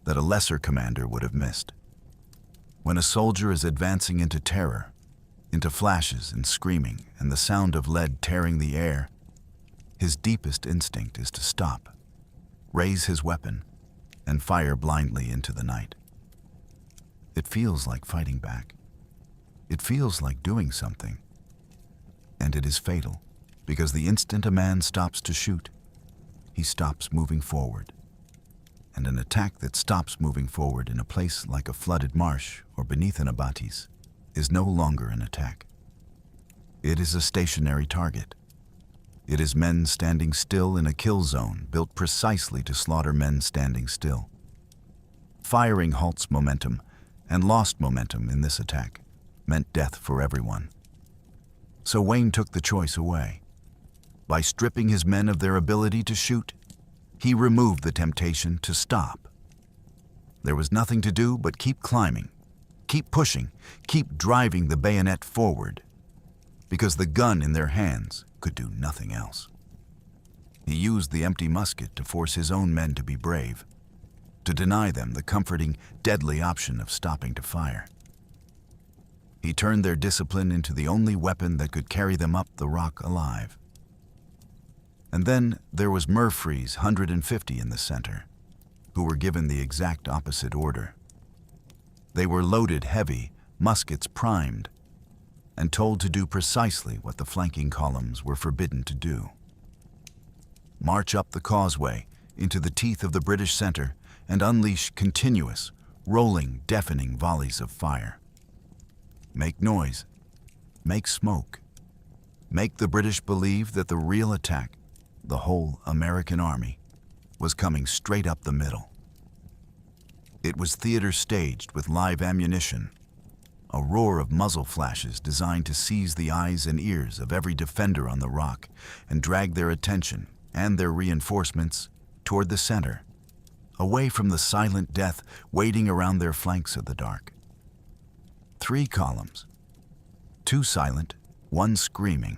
that a lesser commander would have missed. When a soldier is advancing into terror, into flashes and screaming and the sound of lead tearing the air, his deepest instinct is to stop, raise his weapon, and fire blindly into the night. It feels like fighting back. It feels like doing something. And it is fatal, because the instant a man stops to shoot, he stops moving forward. And an attack that stops moving forward in a place like a flooded marsh or beneath an abatis is no longer an attack. It is a stationary target. It is men standing still in a kill zone built precisely to slaughter men standing still. Firing halts momentum, and lost momentum in this attack meant death for everyone. So Wayne took the choice away. By stripping his men of their ability to shoot, he removed the temptation to stop. There was nothing to do but keep climbing, keep pushing, keep driving the bayonet forward, because the gun in their hands could do nothing else. He used the empty musket to force his own men to be brave, to deny them the comforting, deadly option of stopping to fire. He turned their discipline into the only weapon that could carry them up the rock alive. And then there was Murphy's 150 in the center, who were given the exact opposite order. They were loaded heavy, muskets primed, and told to do precisely what the flanking columns were forbidden to do. March up the causeway into the teeth of the British center and unleash continuous, rolling, deafening volleys of fire. Make noise, make smoke, make the British believe that the real attack, the whole American army, was coming straight up the middle. It was theater staged with live ammunition, a roar of muzzle flashes designed to seize the eyes and ears of every defender on the rock and drag their attention and their reinforcements toward the center, away from the silent death waiting around their flanks of the dark. 3 columns, 2 silent, 1 screaming,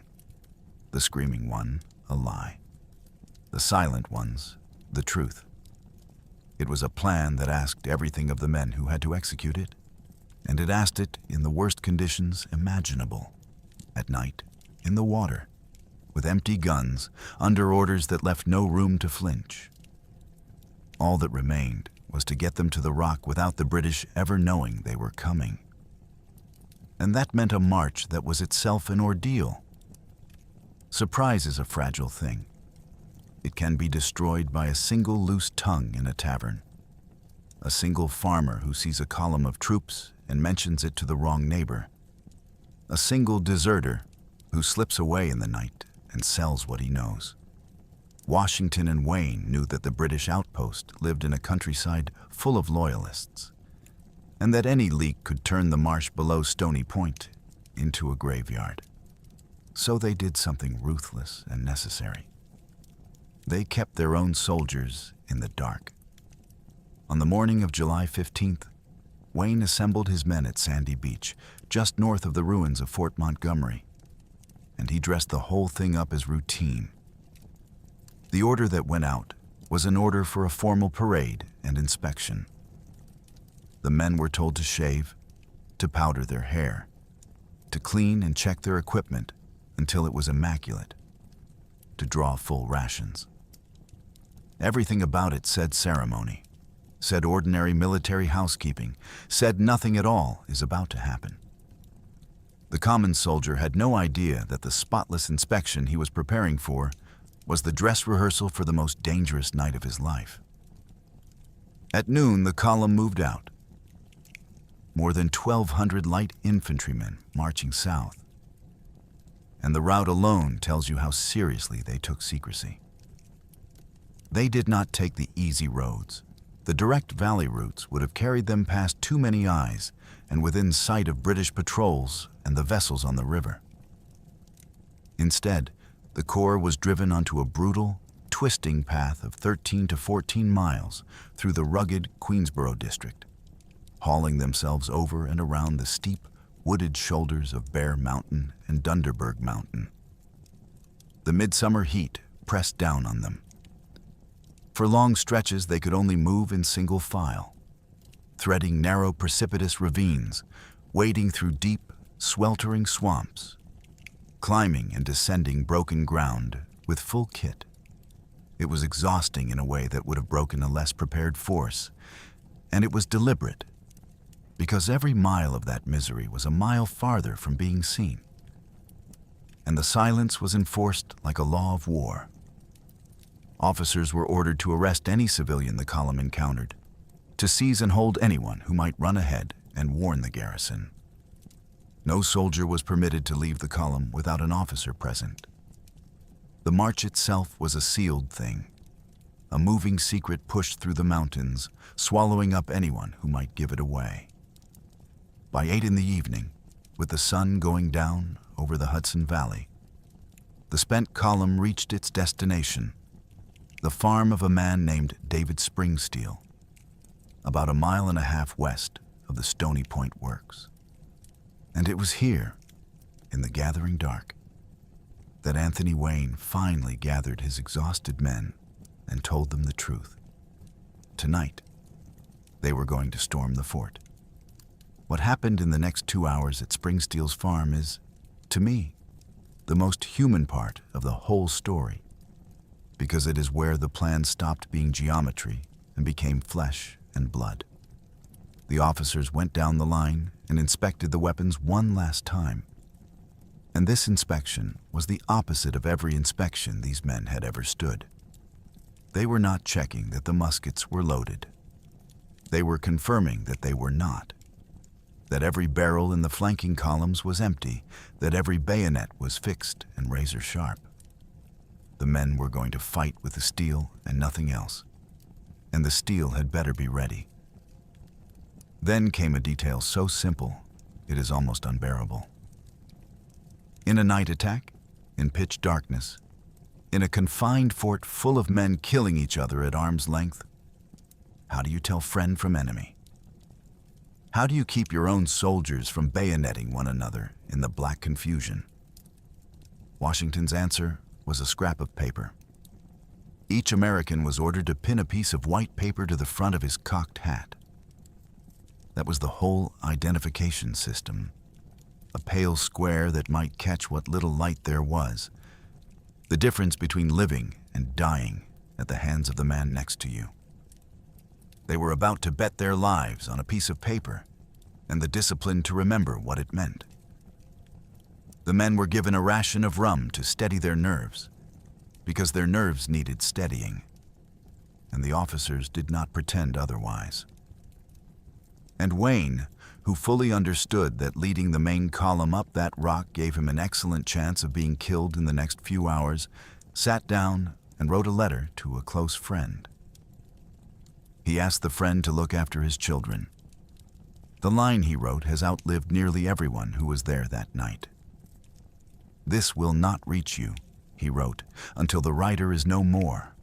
the screaming one a lie, the silent ones the truth. It was a plan that asked everything of the men who had to execute it, and it asked it in the worst conditions imaginable, at night, in the water, with empty guns, under orders that left no room to flinch. All that remained was to get them to the rock without the British ever knowing they were coming. And that meant a march that was itself an ordeal. Surprise is a fragile thing. It can be destroyed by a single loose tongue in a tavern, a single farmer who sees a column of troops and mentions it to the wrong neighbor, a single deserter who slips away in the night and sells what he knows. Washington and Wayne knew that the British outpost lived in a countryside full of loyalists, and that any leak could turn the marsh below Stony Point into a graveyard. So they did something ruthless and necessary. They kept their own soldiers in the dark. On the morning of July 15th, Wayne assembled his men at Sandy Beach, just north of the ruins of Fort Montgomery, and he dressed the whole thing up as routine. The order that went out was an order for a formal parade and inspection. The men were told to shave, to powder their hair, to clean and check their equipment until it was immaculate, to draw full rations. Everything about it said ceremony, said ordinary military housekeeping, said nothing at all is about to happen. The common soldier had no idea that the spotless inspection he was preparing for was the dress rehearsal for the most dangerous night of his life. At noon, the column moved out. More than 1,200 light infantrymen marching south. And the route alone tells you how seriously they took secrecy. They did not take the easy roads. The direct valley routes would have carried them past too many eyes and within sight of British patrols and the vessels on the river. Instead, the Corps was driven onto a brutal, twisting path of 13 to 14 miles through the rugged Queensboro district, hauling themselves over and around the steep, wooded shoulders of Bear Mountain and Dunderberg Mountain. The midsummer heat pressed down on them. For long stretches, they could only move in single file, threading narrow, precipitous ravines, wading through deep, sweltering swamps, climbing and descending broken ground with full kit. It was exhausting in a way that would have broken a less prepared force, and it was deliberate, because every mile of that misery was a mile farther from being seen. And the silence was enforced like a law of war. Officers were ordered to arrest any civilian the column encountered, to seize and hold anyone who might run ahead and warn the garrison. No soldier was permitted to leave the column without an officer present. The march itself was a sealed thing, a moving secret pushed through the mountains, swallowing up anyone who might give it away. By 8 in the evening, with the sun going down over the Hudson Valley, the spent column reached its destination, the farm of a man named David Springsteel, about 1.5 miles west of the Stony Point Works. And it was here, in the gathering dark, that Anthony Wayne finally gathered his exhausted men and told them the truth. Tonight, they were going to storm the fort. What happened in the next 2 hours at Springsteel's farm is, to me, the most human part of the whole story, because it is where the plan stopped being geometry and became flesh and blood. The officers went down the line and inspected the weapons one last time. And this inspection was the opposite of every inspection these men had ever stood. They were not checking that the muskets were loaded. They were confirming that they were not, that every barrel in the flanking columns was empty, that every bayonet was fixed and razor sharp. The men were going to fight with the steel and nothing else, and the steel had better be ready. Then came a detail so simple It is almost unbearable. In a night attack, in pitch darkness, in a confined fort full of men killing each other at arm's length, how do you tell friend from enemy? How do you keep your own soldiers from bayoneting one another in the black confusion? Washington's answer was a scrap of paper. Each American was ordered to pin a piece of white paper to the front of his cocked hat. That was the whole identification system, a pale square that might catch what little light there was, the difference between living and dying at the hands of the man next to you. They were about to bet their lives on a piece of paper and the discipline to remember what it meant. The men were given a ration of rum to steady their nerves, because their nerves needed steadying, and the officers did not pretend otherwise. And Wayne, who fully understood that leading the main column up that rock gave him an excellent chance of being killed in the next few hours, sat down and wrote a letter to a close friend. He asked the friend to look after his children. The line he wrote has outlived nearly everyone who was there that night. "This will not reach you," he wrote, "until the writer is no more."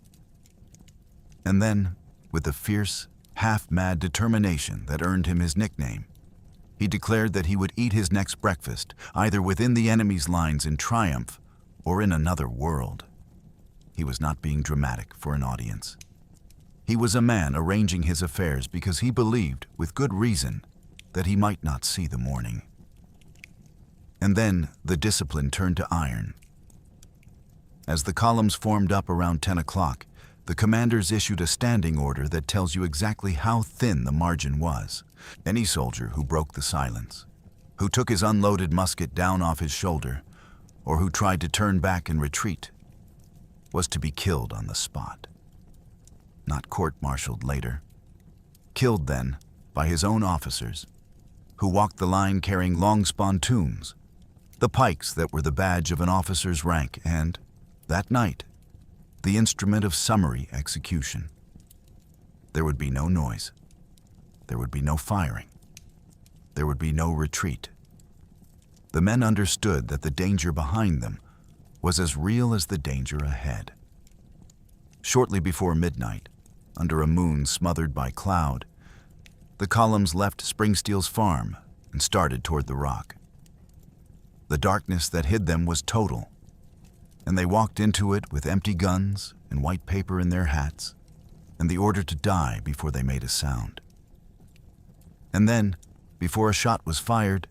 And then, with the fierce, half-mad determination that earned him his nickname, he declared that he would eat his next breakfast either within the enemy's lines in triumph or in another world. He was not being dramatic for an audience. He was a man arranging his affairs because he believed, with good reason, that he might not see the morning. And then the discipline turned to iron. As the columns formed up around 10 o'clock, the commanders issued a standing order that tells you exactly how thin the margin was. Any soldier who broke the silence, who took his unloaded musket down off his shoulder, or who tried to turn back and retreat, was to be killed on the spot. Not court-martialed later. Killed then by his own officers, who walked the line carrying long spontoons, the pikes that were the badge of an officer's rank and, that night, the instrument of summary execution. There would be no noise. There would be no firing. There would be no retreat. The men understood that the danger behind them was as real as the danger ahead. Shortly before midnight, under a moon smothered by cloud, the columns left Springsteel's farm and started toward the rock. The darkness that hid them was total, and they walked into it with empty guns and white paper in their hats, and the order to die before they made a sound. And then, before a shot was fired,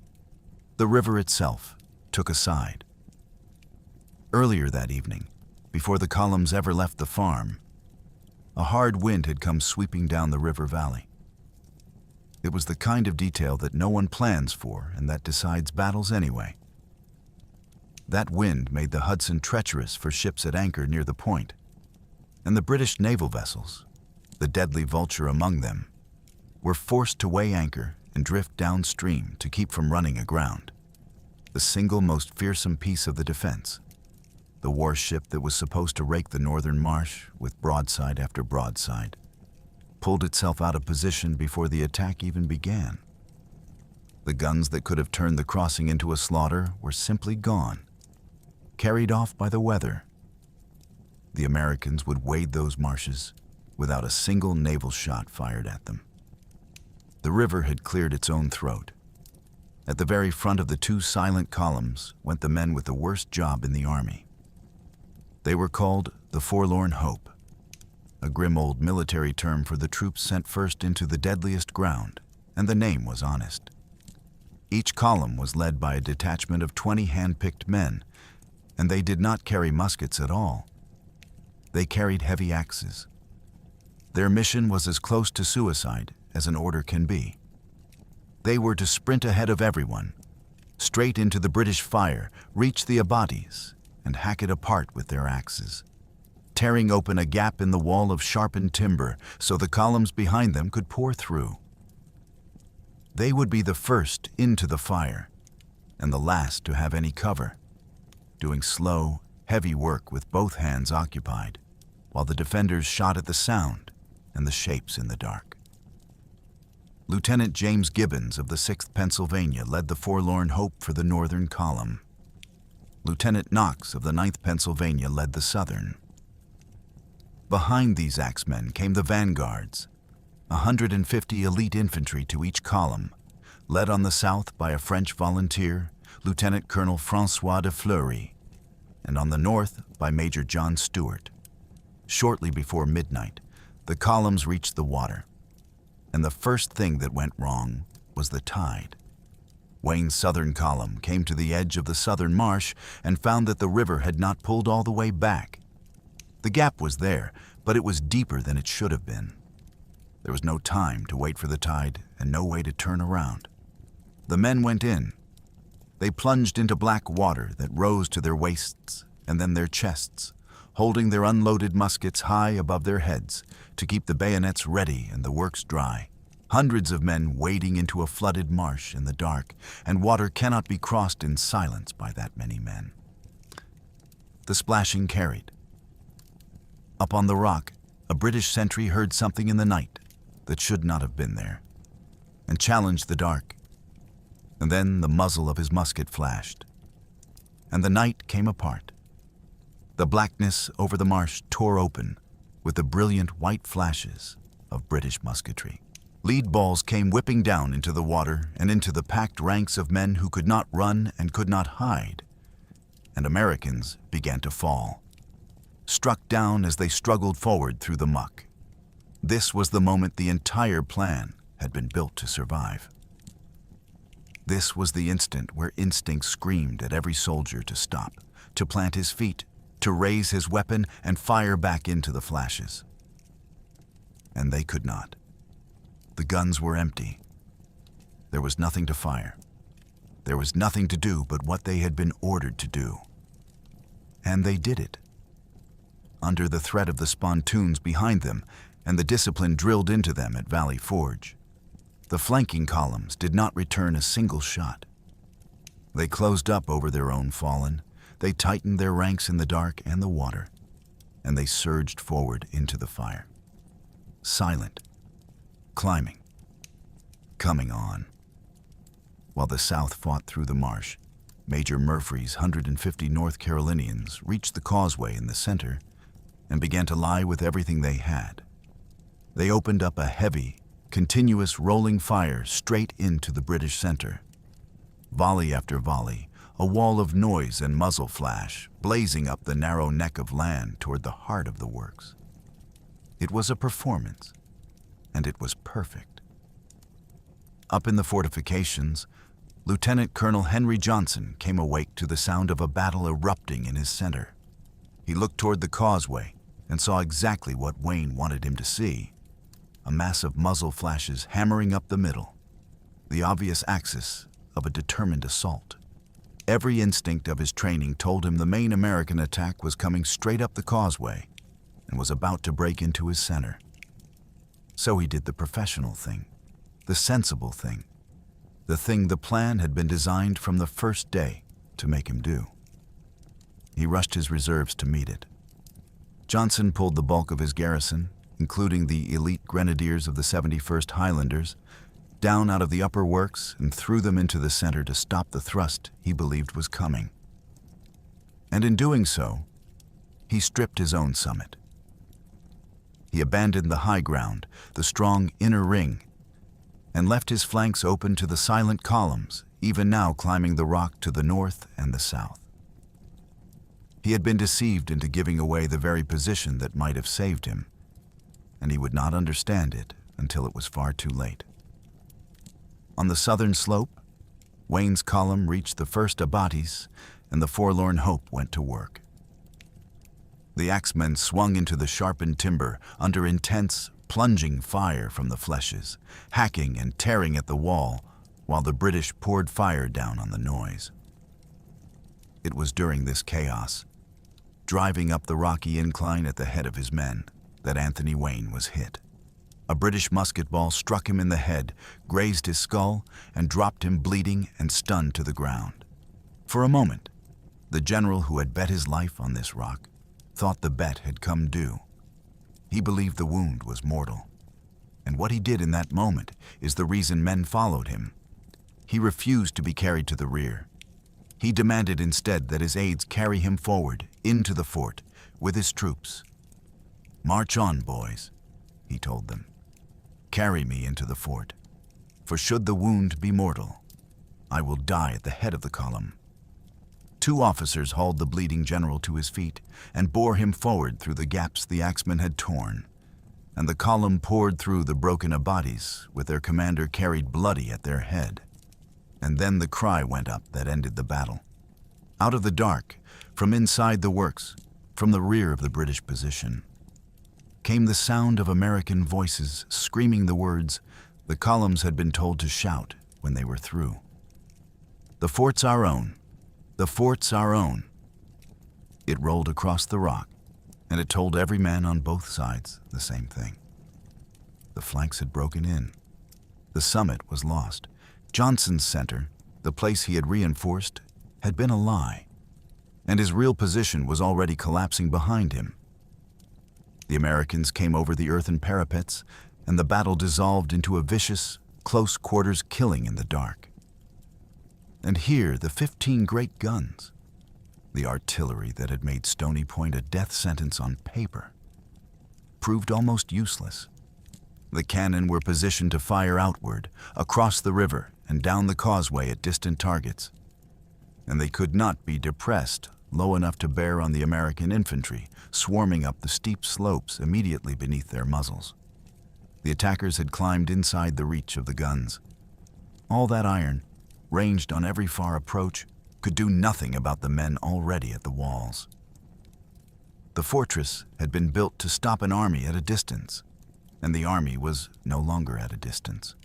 the river itself took a side. Earlier that evening, before the columns ever left the farm, a hard wind had come sweeping down the river valley. It was the kind of detail that no one plans for and that decides battles anyway. That wind made the Hudson treacherous for ships at anchor near the point, and the British naval vessels, the deadly Vulture among them, were forced to weigh anchor and drift downstream to keep from running aground. The single most fearsome piece of the defense, the warship that was supposed to rake the northern marsh with broadside after broadside, pulled itself out of position before the attack even began. The guns that could have turned the crossing into a slaughter were simply gone, carried off by the weather. The Americans would wade those marshes without a single naval shot fired at them. The river had cleared its own throat. At the very front of the two silent columns went the men with the worst job in the army. They were called the Forlorn Hope, a grim old military term for the troops sent first into the deadliest ground, and the name was honest. Each column was led by a detachment of 20 hand-picked men, and they did not carry muskets at all. They carried heavy axes. Their mission was as close to suicide as an order can be. They were to sprint ahead of everyone, straight into the British fire, reach the abatis, and hack it apart with their axes, tearing open a gap in the wall of sharpened timber so the columns behind them could pour through. They would be the first into the fire, and the last to have any cover, doing slow, heavy work with both hands occupied, while the defenders shot at the sound and the shapes in the dark. Lieutenant James Gibbons of the 6th Pennsylvania led the forlorn hope for the northern column. Lieutenant Knox of the 9th Pennsylvania led the southern. Behind these axemen came the vanguards, 150 elite infantry to each column, led on the south by a French volunteer, Lieutenant Colonel François de Fleury, and on the north by Major John Stewart. Shortly before midnight, the columns reached the water, and the first thing that went wrong was the tide. Wayne's southern column came to the edge of the southern marsh and found that the river had not pulled all the way back. The gap was there, but it was deeper than it should have been. There was no time to wait for the tide and no way to turn around. The men went in. They plunged into black water that rose to their waists and then their chests, holding their unloaded muskets high above their heads to keep the bayonets ready and the works dry. Hundreds of men wading into a flooded marsh in the dark, and water cannot be crossed in silence by that many men. The splashing carried. Up on the rock, a British sentry heard something in the night that should not have been there, and challenged the dark. And then the muzzle of his musket flashed, and the night came apart. The blackness over the marsh tore open with the brilliant white flashes of British musketry. Lead balls came whipping down into the water and into the packed ranks of men who could not run and could not hide, and Americans began to fall, struck down as they struggled forward through the muck. This was the moment the entire plan had been built to survive. This was the instant where instinct screamed at every soldier to stop, to plant his feet, to raise his weapon and fire back into the flashes. And they could not. The guns were empty. There was nothing to fire. There was nothing to do but what they had been ordered to do. And they did it. Under the threat of the spontoons behind them and the discipline drilled into them at Valley Forge, the flanking columns did not return a single shot. They closed up over their own fallen. They tightened their ranks in the dark and the water, and they surged forward into the fire. Silent, climbing, coming on. While the South fought through the marsh, Major Murphy's 150 North Carolinians reached the causeway in the center and began to lie with everything they had. They opened up a heavy, continuous rolling fire straight into the British center. Volley after volley, a wall of noise and muzzle flash, blazing up the narrow neck of land toward the heart of the works. It was a performance, and it was perfect. Up in the fortifications, Lieutenant Colonel Henry Johnson came awake to the sound of a battle erupting in his center. He looked toward the causeway and saw exactly what Wayne wanted him to see: a mass of muzzle flashes hammering up the middle, the obvious axis of a determined assault. Every instinct of his training told him the main American attack was coming straight up the causeway and was about to break into his center. So he did the professional thing, the sensible thing, the thing the plan had been designed from the first day to make him do. He rushed his reserves to meet it. Johnson pulled the bulk of his garrison, including the elite grenadiers of the 71st Highlanders, down out of the upper works and threw them into the center to stop the thrust he believed was coming. And in doing so, he stripped his own summit. He abandoned the high ground, the strong inner ring, and left his flanks open to the silent columns, even now climbing the rock to the north and the south. He had been deceived into giving away the very position that might have saved him, and he would not understand it until it was far too late. On the southern slope, Wayne's column reached the first abatis, and the forlorn hope went to work. The axemen swung into the sharpened timber under intense, plunging fire from the fleshes, hacking and tearing at the wall, while the British poured fire down on the noise. It was during this chaos, driving up the rocky incline at the head of his men, that Anthony Wayne was hit. A British musket ball struck him in the head, grazed his skull, and dropped him bleeding and stunned to the ground. For a moment, the general who had bet his life on this rock thought the bet had come due. He believed the wound was mortal. And what he did in that moment is the reason men followed him. He refused to be carried to the rear. He demanded instead that his aides carry him forward into the fort with his troops. "March on, boys," he told them. "Carry me into the fort, for should the wound be mortal, I will die at the head of the column." 2 officers hauled the bleeding general to his feet and bore him forward through the gaps the axemen had torn, and the column poured through the broken abatis with their commander carried bloody at their head. And then the cry went up that ended the battle. Out of the dark, from inside the works, from the rear of the British position, came the sound of American voices screaming the words the columns had been told to shout when they were through. "The fort's our own. The fort's our own." It rolled across the rock, and it told every man on both sides the same thing. The flanks had broken in. The summit was lost. Johnson's center, the place he had reinforced, had been a lie, and his real position was already collapsing behind him. The Americans came over the earthen parapets, and the battle dissolved into a vicious, close-quarters killing in the dark. And here, the 15 great guns, the artillery that had made Stony Point a death sentence on paper, proved almost useless. The cannon were positioned to fire outward, across the river and down the causeway at distant targets, and they could not be depressed low enough to bear on the American infantry swarming up the steep slopes immediately beneath their muzzles. The attackers had climbed inside the reach of the guns. All that iron, ranged on every far approach, could do nothing about the men already at the walls. The fortress had been built to stop an army at a distance, and the army was no longer at a distance.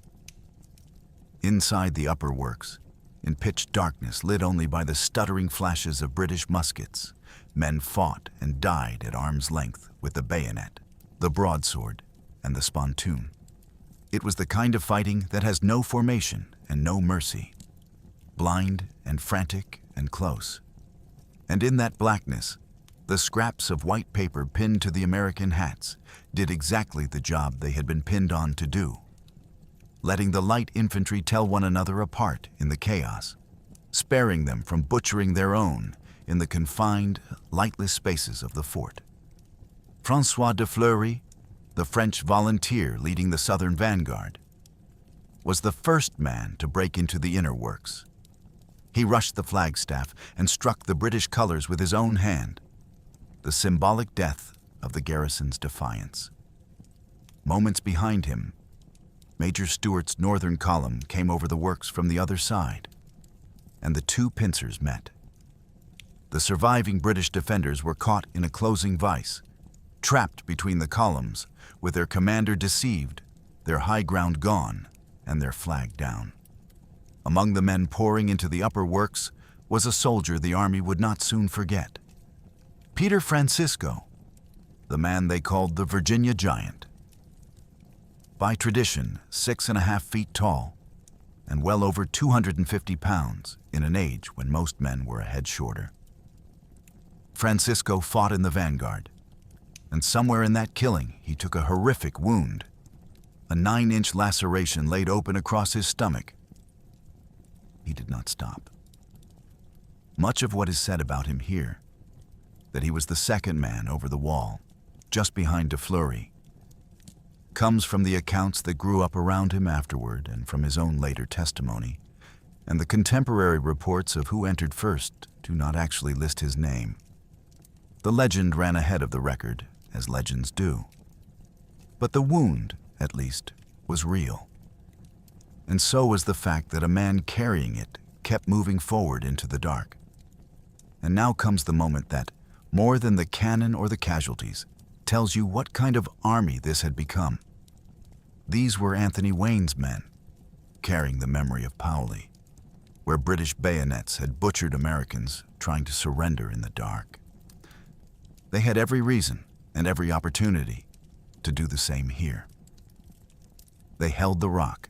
Inside the upper works, in pitch darkness lit only by the stuttering flashes of British muskets, men fought and died at arm's length with the bayonet, the broadsword, and the spontoon. It was the kind of fighting that has no formation and no mercy, blind and frantic and close. And in that blackness, the scraps of white paper pinned to the American hats did exactly the job they had been pinned on to do, letting the light infantry tell one another apart in the chaos, sparing them from butchering their own in the confined, lightless spaces of the fort. François de Fleury, the French volunteer leading the southern vanguard, was the first man to break into the inner works. He rushed the flagstaff and struck the British colors with his own hand, the symbolic death of the garrison's defiance. Moments behind him, Major Stewart's northern column came over the works from the other side, and the 2 pincers met. The surviving British defenders were caught in a closing vice, trapped between the columns, with their commander deceived, their high ground gone, and their flag down. Among the men pouring into the upper works was a soldier the army would not soon forget. Peter Francisco, the man they called the Virginia Giant. By tradition, 6.5 feet tall, and well over 250 pounds in an age when most men were a head shorter. Francisco fought in the vanguard, and somewhere in that killing he took a horrific wound, a 9-inch laceration laid open across his stomach. He did not stop. Much of what is said about him here, that he was the second man over the wall, just behind de Fleury, comes from the accounts that grew up around him afterward and from his own later testimony, and the contemporary reports of who entered first do not actually list his name. The legend ran ahead of the record, as legends do. But the wound, at least, was real. And so was the fact that a man carrying it kept moving forward into the dark. And now comes the moment that, more than the cannon or the casualties, tells you what kind of army this had become. These were Anthony Wayne's men, carrying the memory of Paoli, where British bayonets had butchered Americans trying to surrender in the dark. They had every reason and every opportunity to do the same here. They held the rock.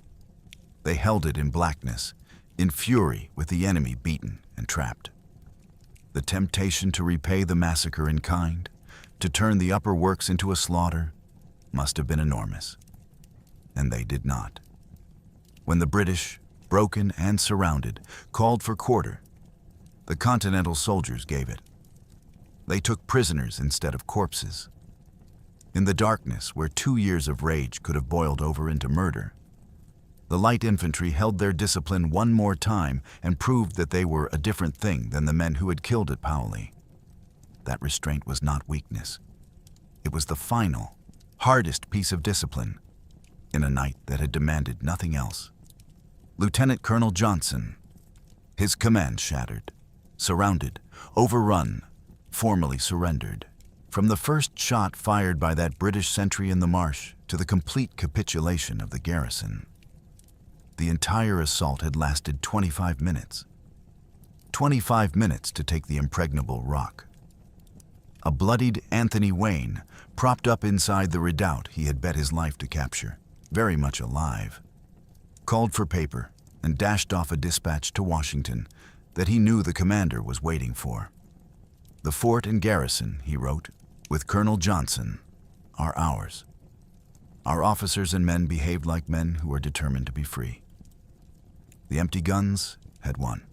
They held it in blackness, in fury with the enemy beaten and trapped. The temptation to repay the massacre in kind, to turn the upper works into a slaughter, must have been enormous. and they did not. When the British, broken and surrounded, called for quarter, the Continental soldiers gave it. They took prisoners instead of corpses. In the darkness, where 2 years of rage could have boiled over into murder, the light infantry held their discipline one more time and proved that they were a different thing than the men who had killed at Paoli. That restraint was not weakness. It was the final, hardest piece of discipline in a night that had demanded nothing else. Lieutenant Colonel Johnson, his command shattered, surrounded, overrun, formally surrendered. From the first shot fired by that British sentry in the marsh to the complete capitulation of the garrison, the entire assault had lasted 25 minutes. 25 minutes to take the impregnable rock. A bloodied Anthony Wayne, propped up inside the redoubt he had bet his life to capture, very much alive, called for paper and dashed off a dispatch to Washington that he knew the commander was waiting for. "The fort and garrison," he wrote, "with Colonel Johnson, are ours. Our officers and men behaved like men who are determined to be free. The empty guns had won.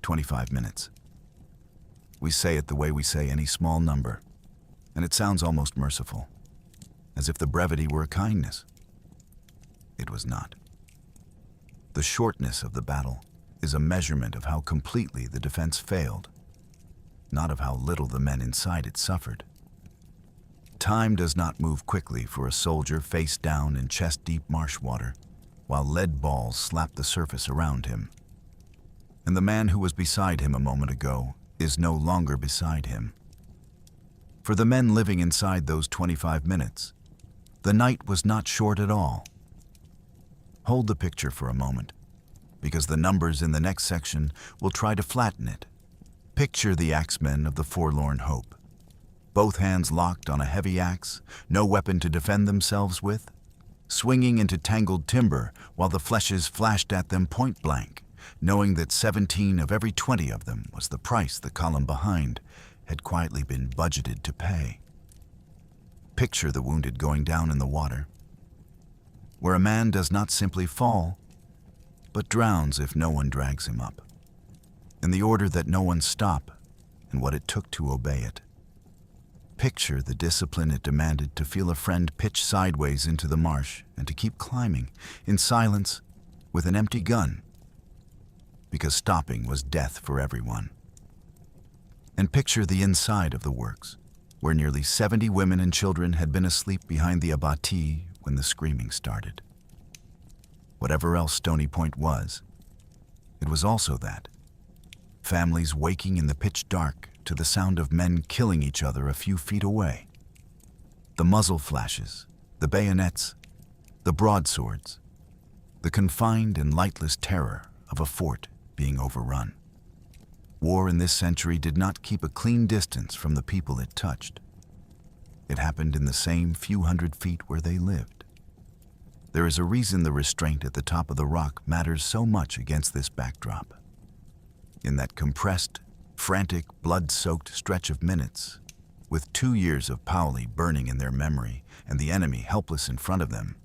25 minutes. We say it the way we say any small number, and it sounds almost merciful, as if the brevity were a kindness. It was not. The shortness of the battle is a measurement of how completely the defense failed, not of how little the men inside it suffered. Time does not move quickly for a soldier face down in chest-deep marsh water, while lead balls slap the surface around him. And the man who was beside him a moment ago is no longer beside him. For the men living inside those 25 minutes, the night was not short at all. Hold the picture for a moment, because the numbers in the next section will try to flatten it. Picture the axemen of the forlorn hope. Both hands locked on a heavy axe, no weapon to defend themselves with, swinging into tangled timber while the fleshes flashed at them point blank, knowing that 17 of every 20 of them was the price the column behind had quietly been budgeted to pay. Picture the wounded going down in the water, where a man does not simply fall, but drowns if no one drags him up, in the order that no one stop and what it took to obey it. Picture the discipline it demanded to feel a friend pitch sideways into the marsh and to keep climbing, in silence, with an empty gun, because stopping was death for everyone. And picture the inside of the works, where nearly 70 women and children had been asleep behind the abatis when the screaming started. Whatever else Stony Point was, it was also that. Families waking in the pitch dark to the sound of men killing each other a few feet away. The muzzle flashes, the bayonets, the broadswords, the confined and lightless terror of a fort being overrun. War in this century did not keep a clean distance from the people it touched. It happened in the same few hundred feet where they lived. There is a reason the restraint at the top of the rock matters so much against this backdrop. In that compressed, frantic, blood-soaked stretch of minutes, with 2 years of Paoli burning in their memory and the enemy helpless in front of them,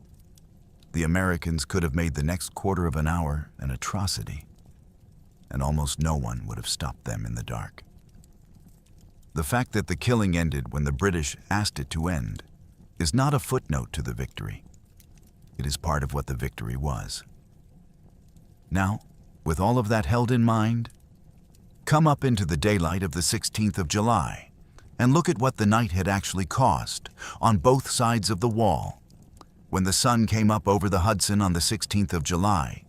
the Americans could have made the next quarter of an hour an atrocity, and almost no one would have stopped them in the dark. The fact that the killing ended when the British asked it to end is not a footnote to the victory. It is part of what the victory was. Now, with all of that held in mind, come up into the daylight of the 16th of July and look at what the night had actually cost on both sides of the wall. When the sun came up over the Hudson on the 16th of July,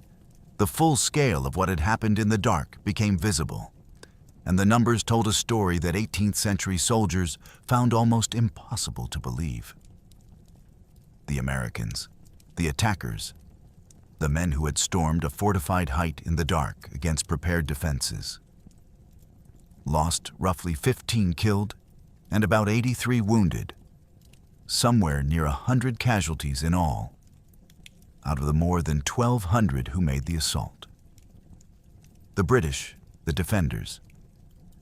the full scale of what had happened in the dark became visible, and the numbers told a story that 18th century soldiers found almost impossible to believe. The Americans, the attackers, the men who had stormed a fortified height in the dark against prepared defenses, lost roughly 15 killed and about 83 wounded, somewhere near 100 casualties in all, out of the more than 1,200 who made the assault. The British, the defenders,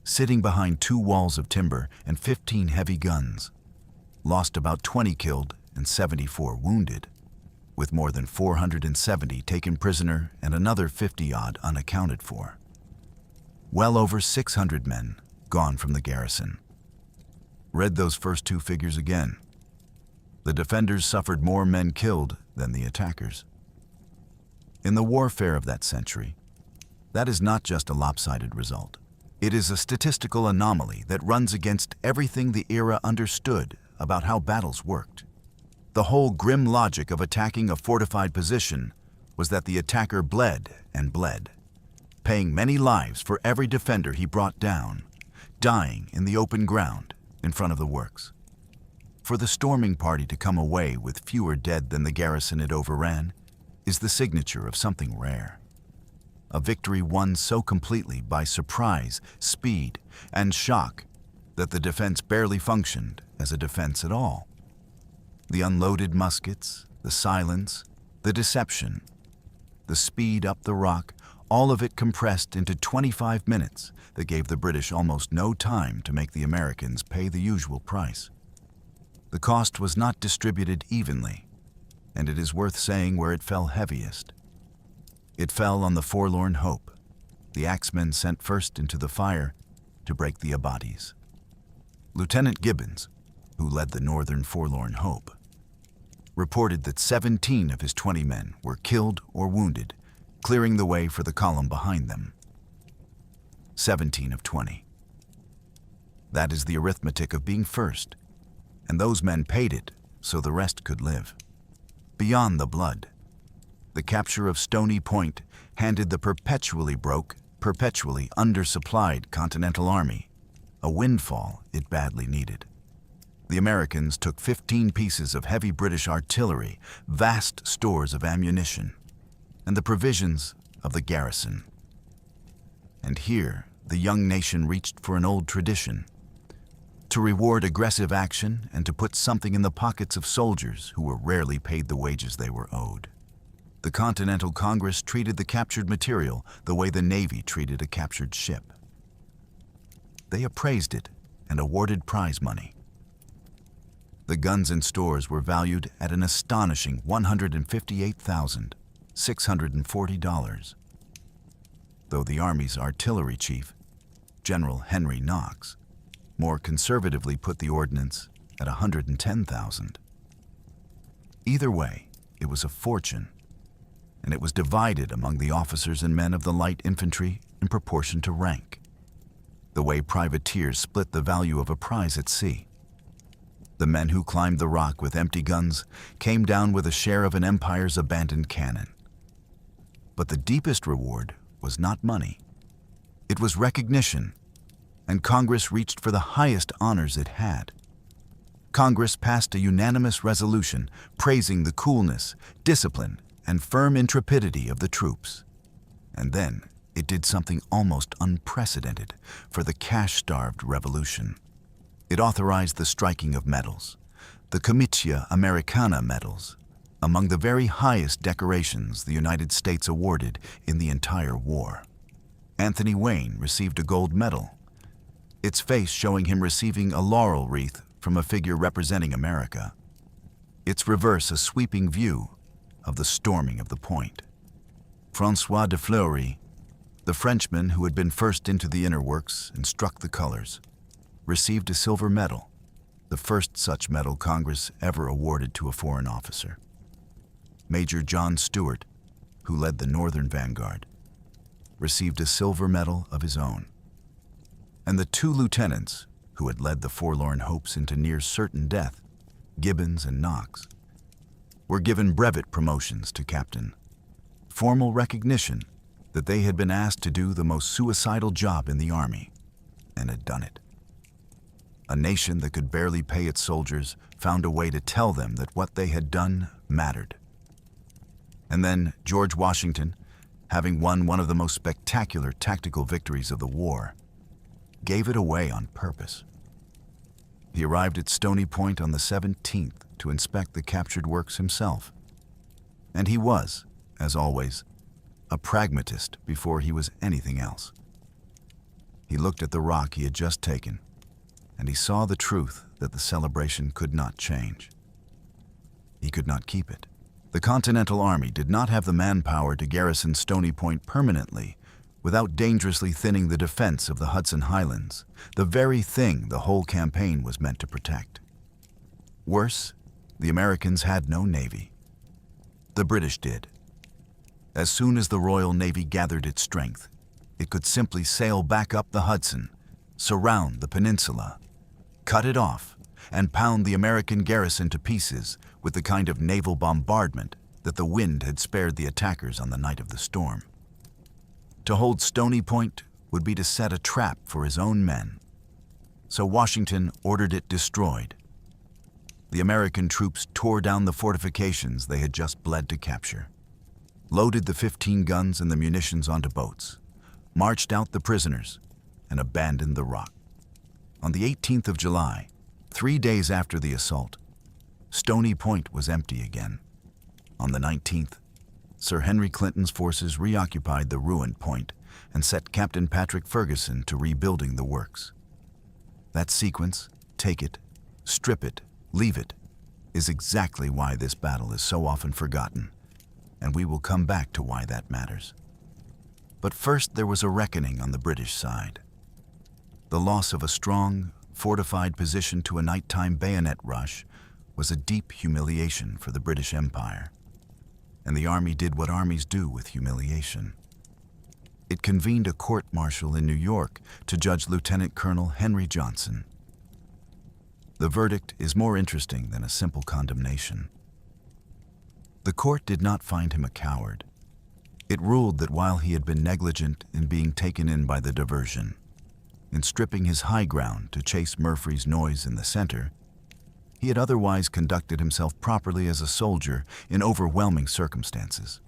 sitting behind 2 walls of timber and 15 heavy guns, lost about 20 killed and 74 wounded. with more than 470 taken prisoner and another 50-odd unaccounted for. Well over 600 men gone from the garrison. Read those first two figures again. The defenders suffered more men killed than the attackers. In the warfare of that century, that is not just a lopsided result. It is a statistical anomaly that runs against everything the era understood about how battles worked. The whole grim logic of attacking a fortified position was that the attacker bled and bled, paying many lives for every defender he brought down, dying in the open ground in front of the works. For the storming party to come away with fewer dead than the garrison it overran is the signature of something rare. A victory won so completely by surprise, speed, and shock that the defense barely functioned as a defense at all. The unloaded muskets, the silence, the deception, the speed up the rock, all of it compressed into 25 minutes that gave the British almost no time to make the Americans pay the usual price. The cost was not distributed evenly, and it is worth saying where it fell heaviest. It fell on the forlorn hope, the axemen sent first into the fire to break the abatis. Lieutenant Gibbons, who led the Northern Forlorn Hope, reported that 17 of his 20 men were killed or wounded, clearing the way for the column behind them. 17 of 20. That is the arithmetic of being first, and those men paid it so the rest could live. Beyond the blood, the capture of Stony Point handed the perpetually broke, perpetually undersupplied Continental Army a windfall it badly needed. The Americans took 15 pieces of heavy British artillery, vast stores of ammunition, and the provisions of the garrison. And here, the young nation reached for an old tradition, to reward aggressive action and to put something in the pockets of soldiers who were rarely paid the wages they were owed. The Continental Congress treated the captured material the way the Navy treated a captured ship. They appraised it and awarded prize money. The guns and stores were valued at an astonishing $158,640, though the Army's artillery chief, General Henry Knox, more conservatively put the ordnance at $110,000. Either way, it was a fortune, and it was divided among the officers and men of the light infantry in proportion to rank, the way privateers split the value of a prize at sea. The men who climbed the rock with empty guns came down with a share of an empire's abandoned cannon. But the deepest reward was not money. It was recognition, and Congress reached for the highest honors it had. Congress passed a unanimous resolution praising the coolness, discipline, and firm intrepidity of the troops. And then it did something almost unprecedented for the cash-starved revolution. It authorized the striking of medals, the Comitia Americana medals, among the very highest decorations the United States awarded in the entire war. Anthony Wayne received a gold medal, its face showing him receiving a laurel wreath from a figure representing America, its reverse a sweeping view of the storming of the point. François de Fleury, the Frenchman who had been first into the inner works and struck the colors, received a silver medal, the first such medal Congress ever awarded to a foreign officer. Major John Stewart, who led the Northern Vanguard, received a silver medal of his own. And the two lieutenants who had led the Forlorn Hopes into near certain death, Gibbons and Knox, were given brevet promotions to captain, formal recognition that they had been asked to do the most suicidal job in the Army, and had done it. A nation that could barely pay its soldiers found a way to tell them that what they had done mattered. And then George Washington, having won one of the most spectacular tactical victories of the war, gave it away on purpose. He arrived at Stony Point on the 17th to inspect the captured works himself. And he was, as always, a pragmatist before he was anything else. He looked at the rock he had just taken, and he saw the truth that the celebration could not change. He could not keep it. The Continental Army did not have the manpower to garrison Stony Point permanently without dangerously thinning the defense of the Hudson Highlands, the very thing the whole campaign was meant to protect. Worse, the Americans had no navy. The British did. As soon as the Royal Navy gathered its strength, it could simply sail back up the Hudson, surround the peninsula, cut it off, and pound the American garrison to pieces with the kind of naval bombardment that the wind had spared the attackers on the night of the storm. To hold Stony Point would be to set a trap for his own men, so Washington ordered it destroyed. The American troops tore down the fortifications they had just bled to capture, loaded the 15 guns and the munitions onto boats, marched out the prisoners, and abandoned the rock. On the 18th of July, 3 days after the assault, Stony Point was empty again. On the 19th, Sir Henry Clinton's forces reoccupied the ruined point and set Captain Patrick Ferguson to rebuilding the works. That sequence, take it, strip it, leave it, is exactly why this battle is so often forgotten, and we will come back to why that matters. But first there was a reckoning on the British side. The loss of a strong, fortified position to a nighttime bayonet rush was a deep humiliation for the British Empire, and the army did what armies do with humiliation. It convened a court-martial in New York to judge Lieutenant Colonel Henry Johnson. The verdict is more interesting than a simple condemnation. The court did not find him a coward. It ruled that while he had been negligent in being taken in by the diversion, in stripping his high ground to chase Murphy's noise in the center, he had otherwise conducted himself properly as a soldier in overwhelming circumstances.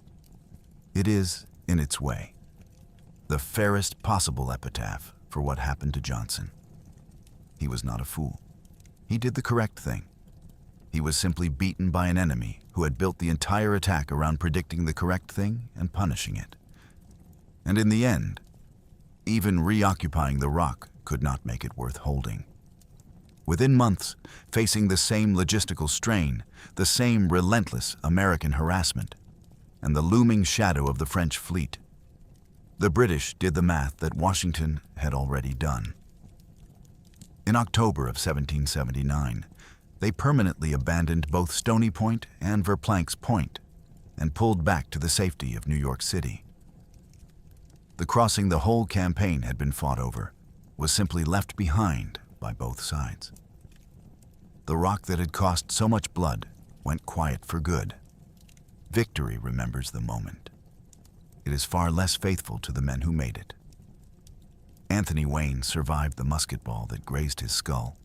It is, in its way, the fairest possible epitaph for what happened to Johnson. He was not a fool. He did the correct thing. He was simply beaten by an enemy who had built the entire attack around predicting the correct thing and punishing it. And in the end, even reoccupying the rock could not make it worth holding. Within months, facing the same logistical strain, the same relentless American harassment, and the looming shadow of the French fleet, the British did the math that Washington had already done. In October of 1779, they permanently abandoned both Stony Point and Verplancks Point and pulled back to the safety of New York City. The crossing the whole campaign had been fought over was simply left behind by both sides. The rock that had cost so much blood went quiet for good. Victory remembers the moment. It is far less faithful to the men who made it. Anthony Wayne survived the musket ball that grazed his skull,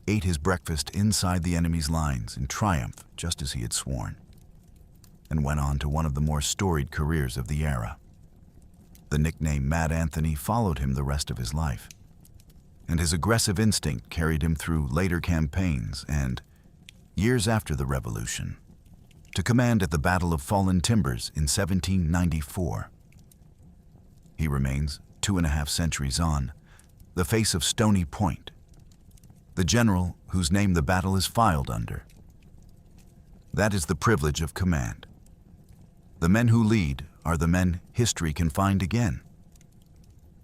ate his breakfast inside the enemy's lines in triumph just as he had sworn, and went on to one of the more storied careers of the era. The nickname Mad Anthony followed him the rest of his life, and his aggressive instinct carried him through later campaigns and, years after the Revolution, to command at the Battle of Fallen Timbers in 1794. He remains, 2.5 centuries on, the face of Stony Point, the general whose name the battle is filed under. That is the privilege of command. The men who lead are the men history can find again.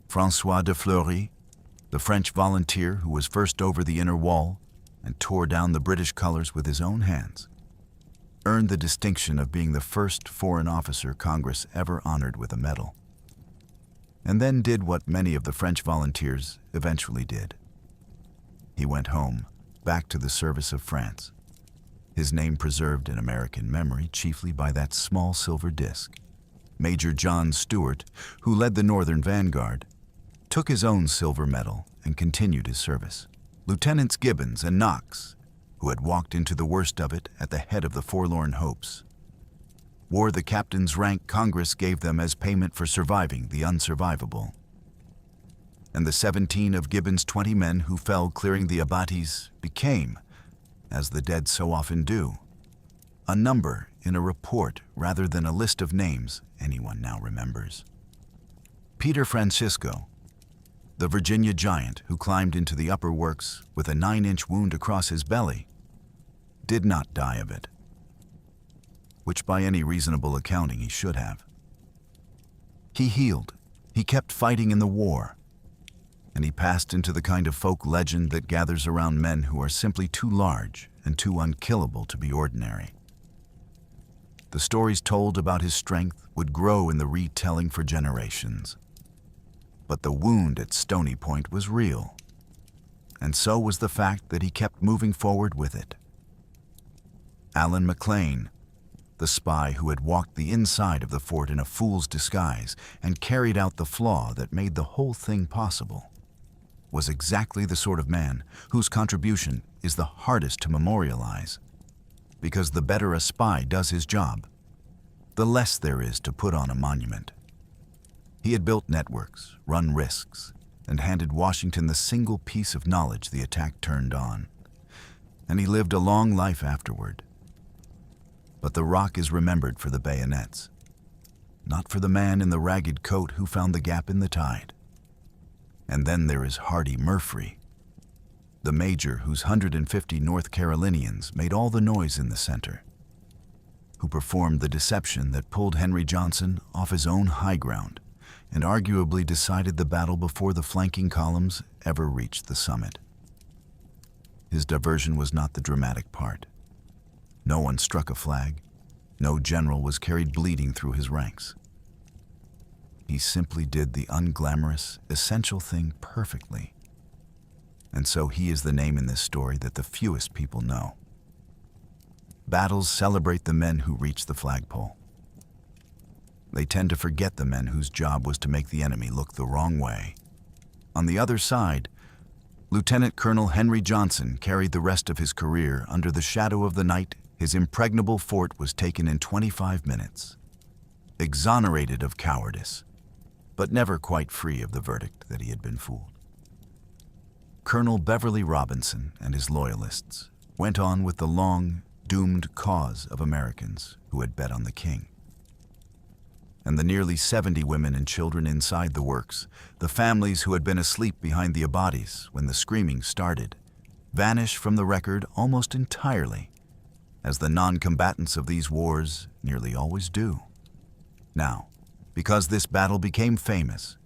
François de Fleury, the French volunteer who was first over the inner wall and tore down the British colors with his own hands, earned the distinction of being the first foreign officer Congress ever honored with a medal, and then did what many of the French volunteers eventually did. He went home, back to the service of France, his name preserved in American memory chiefly by that small silver disc. Major John Stuart, who led the Northern Vanguard, took his own silver medal and continued his service. Lieutenants Gibbons and Knox, who had walked into the worst of it at the head of the Forlorn Hopes, wore the captain's rank Congress gave them as payment for surviving the unsurvivable. And the 17 of Gibbons' 20 men who fell clearing the abatis became, as the dead so often do, a number in a report rather than a list of names anyone now remembers. Peter Francisco, the Virginia giant who climbed into the upper works with a 9-inch wound across his belly, did not die of it. which by any reasonable accounting he should have. He healed, he kept fighting in the war, and he passed into the kind of folk legend that gathers around men who are simply too large and too unkillable to be ordinary. The stories told about his strength would grow in the retelling for generations. But the wound at Stony Point was real, and so was the fact that he kept moving forward with it. Alan McLean, the spy who had walked the inside of the fort in a fool's disguise and carried out the flaw that made the whole thing possible, was exactly the sort of man whose contribution is the hardest to memorialize, because the better a spy does his job, the less there is to put on a monument. He had built networks, run risks, and handed Washington the single piece of knowledge the attack turned on, and he lived a long life afterward. But the rock is remembered for the bayonets, not for the man in the ragged coat who found the gap in the tide. And then there is Hardy Murphy, the major whose 150 North Carolinians made all the noise in the center, who performed the deception that pulled Henry Johnson off his own high ground and arguably decided the battle before the flanking columns ever reached the summit. His diversion was not the dramatic part. No one struck a flag. No general was carried bleeding through his ranks. He simply did the unglamorous, essential thing perfectly. And so he is the name in this story that the fewest people know. Battles celebrate the men who reach the flagpole. They tend to forget the men whose job was to make the enemy look the wrong way. On the other side, Lieutenant Colonel Henry Johnson carried the rest of his career under the shadow of the night his impregnable fort was taken in 25 minutes, exonerated of cowardice, but never quite free of the verdict that he had been fooled. Colonel Beverly Robinson and his loyalists went on with the long, doomed cause of Americans who had bet on the king. And the nearly 70 women and children inside the works, the families who had been asleep behind the abatis when the screaming started, vanish from the record almost entirely, as the non-combatants of these wars nearly always do. Now, because this battle became famous,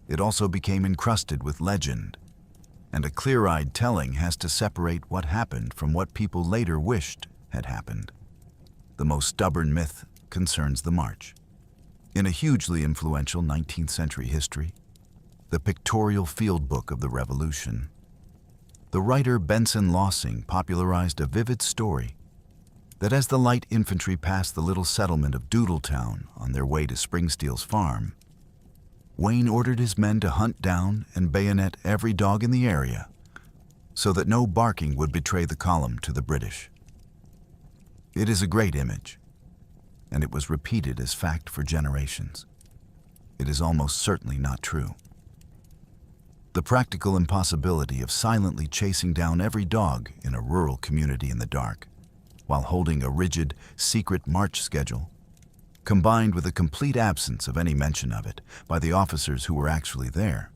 it also became encrusted with legend, and a clear-eyed telling has to separate what happened from what people later wished had happened. The most stubborn myth concerns the march. In a hugely influential 19th century history, the pictorial field book of the Revolution, the writer Benson Lossing popularized a vivid story that as the light infantry passed the little settlement of Doodletown on their way to Springsteel's farm, Wayne ordered his men to hunt down and bayonet every dog in the area so that no barking would betray the column to the British. It is a great image, and it was repeated as fact for generations. It is almost certainly not true. The practical impossibility of silently chasing down every dog in a rural community in the dark, while holding a rigid, secret march schedule, combined with a complete absence of any mention of it by the officers who were actually there,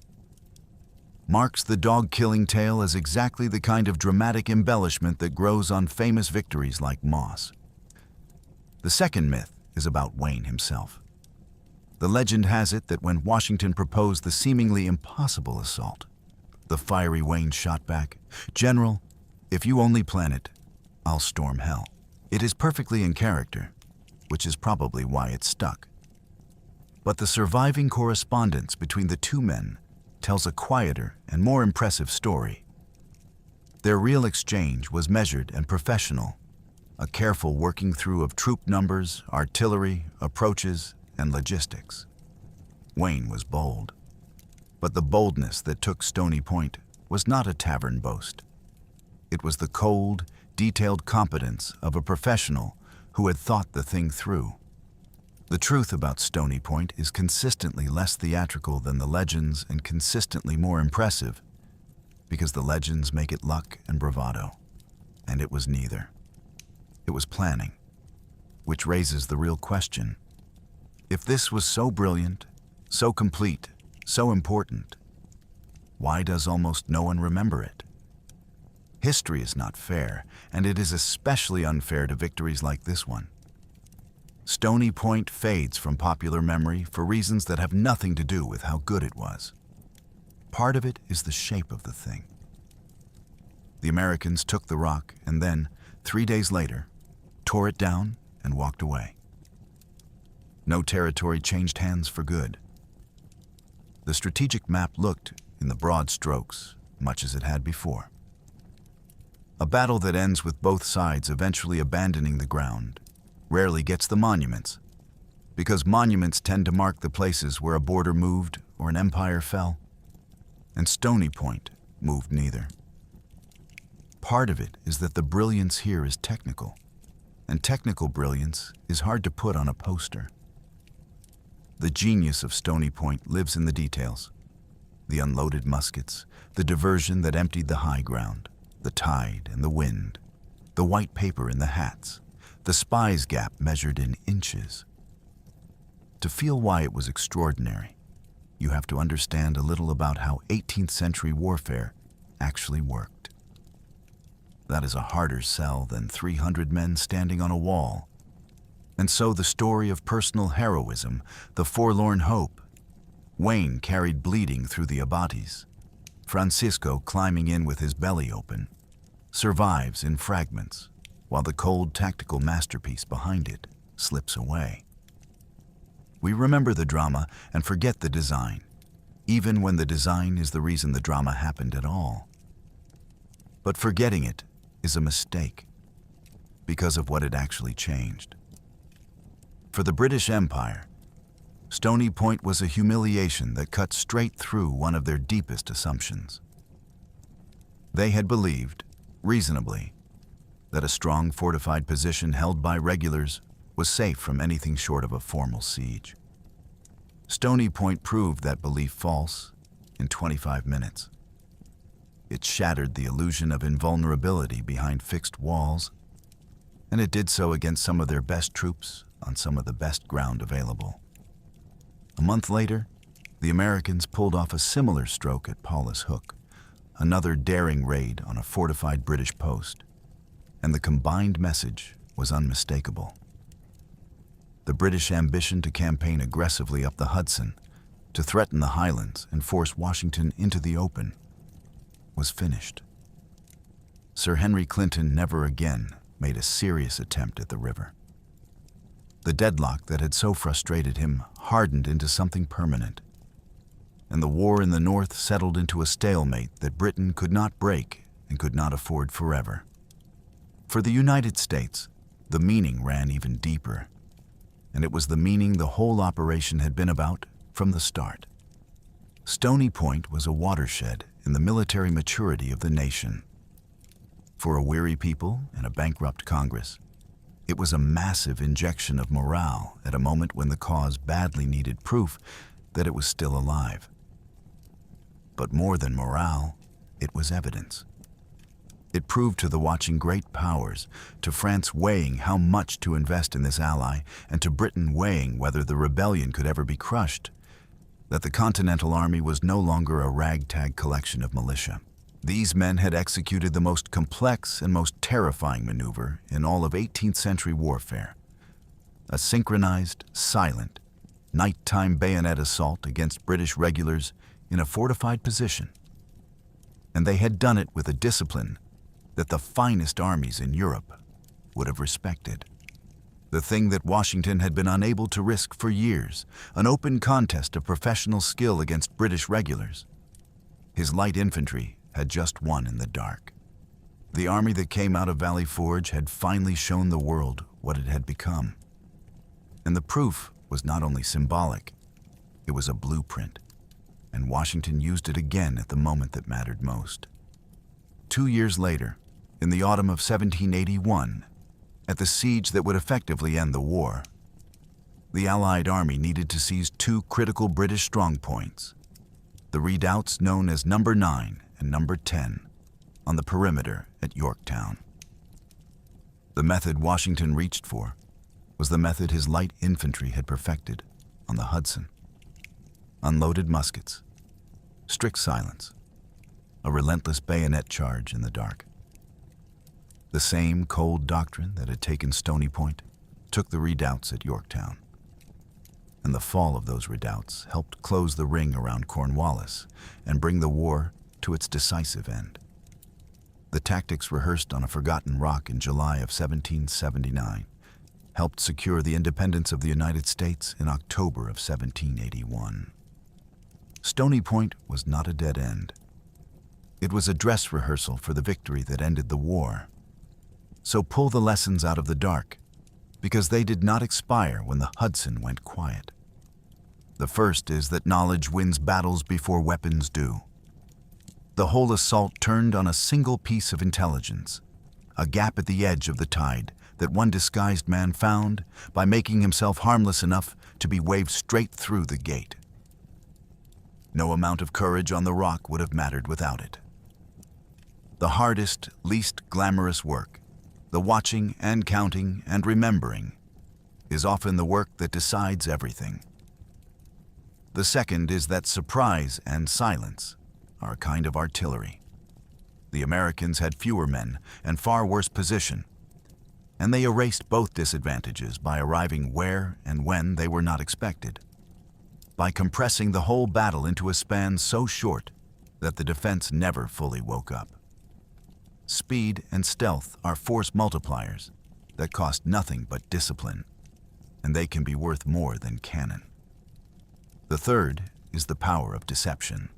marks the dog-killing tale as exactly the kind of dramatic embellishment that grows on famous victories like moss. The second myth is about Wayne himself. The legend has it that when Washington proposed the seemingly impossible assault, the fiery Wayne shot back, "General, if you only plan it, I'll storm hell." It is perfectly in character, which is probably why it stuck. But the surviving correspondence between the two men tells a quieter and more impressive story. Their real exchange was measured and professional, a careful working through of troop numbers, artillery, approaches, and logistics. Wayne was bold, but the boldness that took Stony Point was not a tavern boast. It was the cold, detailed competence of a professional who had thought the thing through. The truth about Stony Point is consistently less theatrical than the legends and consistently more impressive, because the legends make it luck and bravado, and it was neither. It was planning, which raises the real question. If this was so brilliant, so complete, so important, why does almost no one remember it? History is not fair, and it is especially unfair to victories like this one. Stony Point fades from popular memory for reasons that have nothing to do with how good it was. Part of it is the shape of the thing. The Americans took the rock and then, 3 days later, tore it down and walked away. No territory changed hands for good. The strategic map looked, in the broad strokes, much as it had before. A battle that ends with both sides eventually abandoning the ground rarely gets the monuments, because monuments tend to mark the places where a border moved or an empire fell, and Stony Point moved neither. Part of it is that the brilliance here is technical, and technical brilliance is hard to put on a poster. The genius of Stony Point lives in the details. The unloaded muskets, the diversion that emptied the high ground, the tide and the wind, the white paper in the hats, the spy's gap measured in inches. To feel why it was extraordinary, you have to understand a little about how 18th century warfare actually worked. That is a harder sell than 300 men standing on a wall. And so the story of personal heroism, the forlorn hope, Wayne carried bleeding through the abatis, Francisco climbing in with his belly open, survives in fragments, while the cold tactical masterpiece behind it slips away. We remember the drama and forget the design, even when the design is the reason the drama happened at all. But forgetting it is a mistake, because of what it actually changed. For the British Empire, Stony Point was a humiliation that cut straight through one of their deepest assumptions. They had believed, reasonably, that a strong fortified position held by regulars was safe from anything short of a formal siege. Stony Point proved that belief false in 25 minutes. It shattered the illusion of invulnerability behind fixed walls, and it did so against some of their best troops on some of the best ground available. A month later, the Americans pulled off a similar stroke at Paulus Hook, another daring raid on a fortified British post, and the combined message was unmistakable. The British ambition to campaign aggressively up the Hudson, to threaten the Highlands and force Washington into the open, was finished. Sir Henry Clinton never again made a serious attempt at the river. The deadlock that had so frustrated him hardened into something permanent, and the war in the North settled into a stalemate that Britain could not break and could not afford forever. For the United States, the meaning ran even deeper, and it was the meaning the whole operation had been about from the start. Stony Point was a watershed in the military maturity of the nation. For a weary people and a bankrupt Congress, it was a massive injection of morale at a moment when the cause badly needed proof that it was still alive. But more than morale, it was evidence. It proved to the watching great powers, to France weighing how much to invest in this ally, and to Britain weighing whether the rebellion could ever be crushed, that the Continental Army was no longer a ragtag collection of militia. These men had executed the most complex and most terrifying maneuver in all of 18th century warfare, a synchronized, silent, nighttime bayonet assault against British regulars in a fortified position. And they had done it with a discipline that the finest armies in Europe would have respected. The thing that Washington had been unable to risk for years, an open contest of professional skill against British regulars. His light infantry had just won in the dark. The army that came out of Valley Forge had finally shown the world what it had become. And the proof was not only symbolic, it was a blueprint, and Washington used it again at the moment that mattered most. 2 years later, in the autumn of 1781, at the siege that would effectively end the war, the Allied army needed to seize 2 critical British strongpoints, the redoubts known as Number 9 and Number 10 on the perimeter at Yorktown. The method Washington reached for was the method his light infantry had perfected on the Hudson. Unloaded muskets, strict silence, a relentless bayonet charge in the dark. The same cold doctrine that had taken Stony Point took the redoubts at Yorktown, and the fall of those redoubts helped close the ring around Cornwallis and bring the war to its decisive end. The tactics rehearsed on a forgotten rock in July of 1779 helped secure the independence of the United States in October of 1781. Stony Point was not a dead end. It was a dress rehearsal for the victory that ended the war. So pull the lessons out of the dark, because they did not expire when the Hudson went quiet. The first is that knowledge wins battles before weapons do. The whole assault turned on a single piece of intelligence, a gap at the edge of the tide that one disguised man found by making himself harmless enough to be waved straight through the gate. No amount of courage on the rock would have mattered without it. The hardest, least glamorous work, the watching and counting and remembering, is often the work that decides everything. The second is that surprise and silence are a kind of artillery. The Americans had fewer men and far worse position, and they erased both disadvantages by arriving where and when they were not expected, by compressing the whole battle into a span so short that the defense never fully woke up. Speed and stealth are force multipliers that cost nothing but discipline, and they can be worth more than cannon. The third is the power of deception,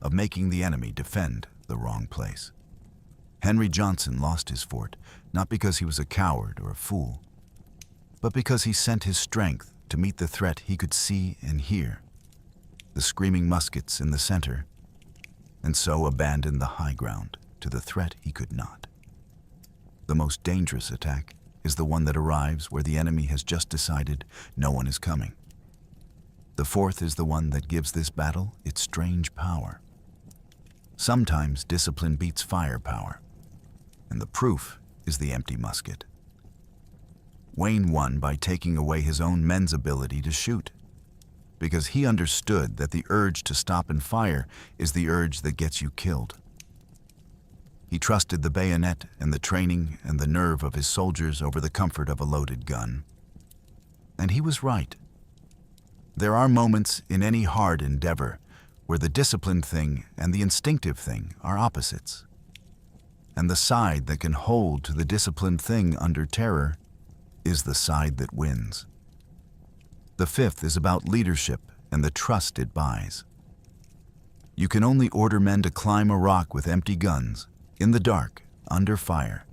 of making the enemy defend the wrong place. Henry Johnson lost his fort not because he was a coward or a fool, but because he sent his strength to meet the threat he could see and hear, the screaming muskets in the center, and so abandoned the high ground to the threat he could not. The most dangerous attack is the one that arrives where the enemy has just decided no one is coming. The fourth is the one that gives this battle its strange power. Sometimes discipline beats firepower, and the proof is the empty musket. Wayne won by taking away his own men's ability to shoot, because he understood that the urge to stop and fire is the urge that gets you killed. He trusted the bayonet and the training and the nerve of his soldiers over the comfort of a loaded gun. And he was right. There are moments in any hard endeavor where the disciplined thing and the instinctive thing are opposites. And the side that can hold to the disciplined thing under terror is the side that wins. The fifth is about leadership and the trust it buys. You can only order men to climb a rock with empty guns, in the dark, under fire,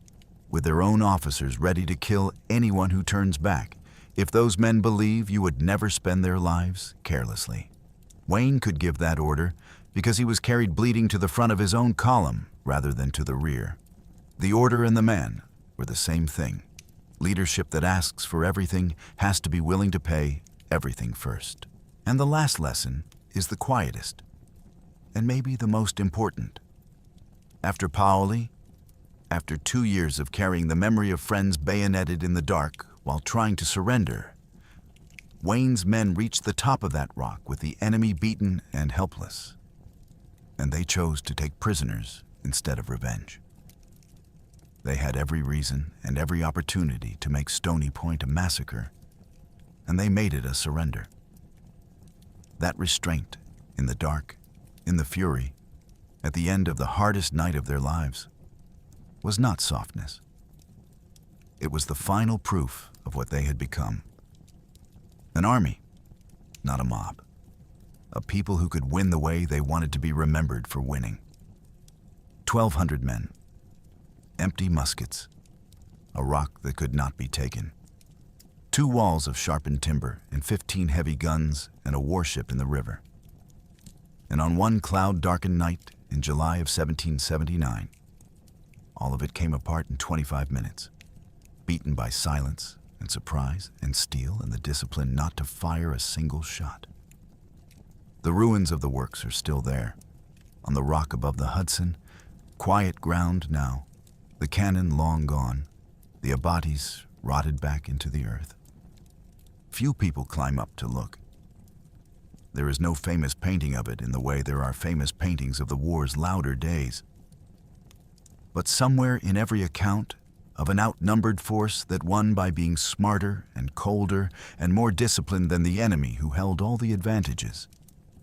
with their own officers ready to kill anyone who turns back, if those men believe you would never spend their lives carelessly. Wayne could give that order because he was carried bleeding to the front of his own column rather than to the rear. The order and the man were the same thing. Leadership that asks for everything has to be willing to pay everything first. And the last lesson is the quietest, and maybe the most important. After Paoli, after 2 years of carrying the memory of friends bayoneted in the dark while trying to surrender, Wayne's men reached the top of that rock with the enemy beaten and helpless, and they chose to take prisoners instead of revenge. They had every reason and every opportunity to make Stony Point a massacre, and they made it a surrender. That restraint, in the dark, in the fury, at the end of the hardest night of their lives, was not softness. It was the final proof of what they had become. An army, not a mob. A people who could win the way they wanted to be remembered for winning. 1,200 men, empty muskets, a rock that could not be taken, 2 walls of sharpened timber and 15 heavy guns and a warship in the river. And on one cloud-darkened night in July of 1779, all of it came apart in 25 minutes, beaten by silence and surprise and steel and the discipline not to fire a single shot. The ruins of the works are still there, on the rock above the Hudson, quiet ground now, the cannon long gone, the abatis rotted back into the earth. Few people climb up to look. There is no famous painting of it in the way there are famous paintings of the war's louder days. But somewhere in every account, of an outnumbered force that won by being smarter and colder and more disciplined than the enemy who held all the advantages.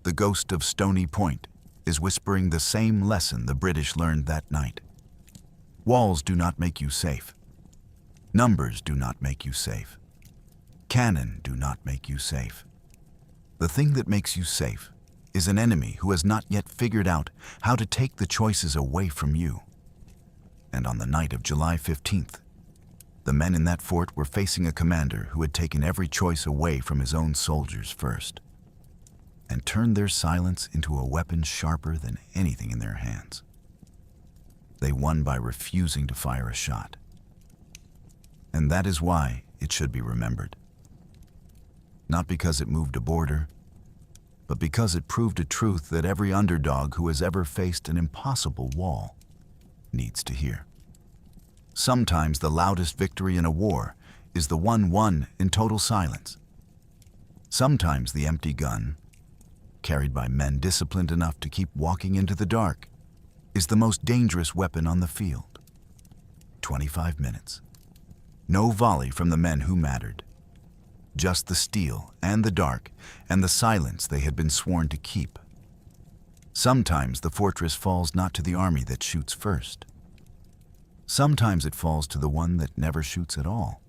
The ghost of Stony Point is whispering the same lesson the British learned that night. Walls do not make you safe. Numbers do not make you safe. Cannon do not make you safe. The thing that makes you safe is an enemy who has not yet figured out how to take the choices away from you. And on the night of July 15th, the men in that fort were facing a commander who had taken every choice away from his own soldiers first, and turned their silence into a weapon sharper than anything in their hands. They won by refusing to fire a shot. And that is why it should be remembered. Not because it moved a border, but because it proved a truth that every underdog who has ever faced an impossible wall needs to hear. Sometimes the loudest victory in a war is the one won in total silence. Sometimes the empty gun, carried by men disciplined enough to keep walking into the dark, is the most dangerous weapon on the field. 25 minutes. No volley from the men who mattered. Just the steel and the dark and the silence they had been sworn to keep. Sometimes the fortress falls not to the army that shoots first. Sometimes it falls to the one that never shoots at all.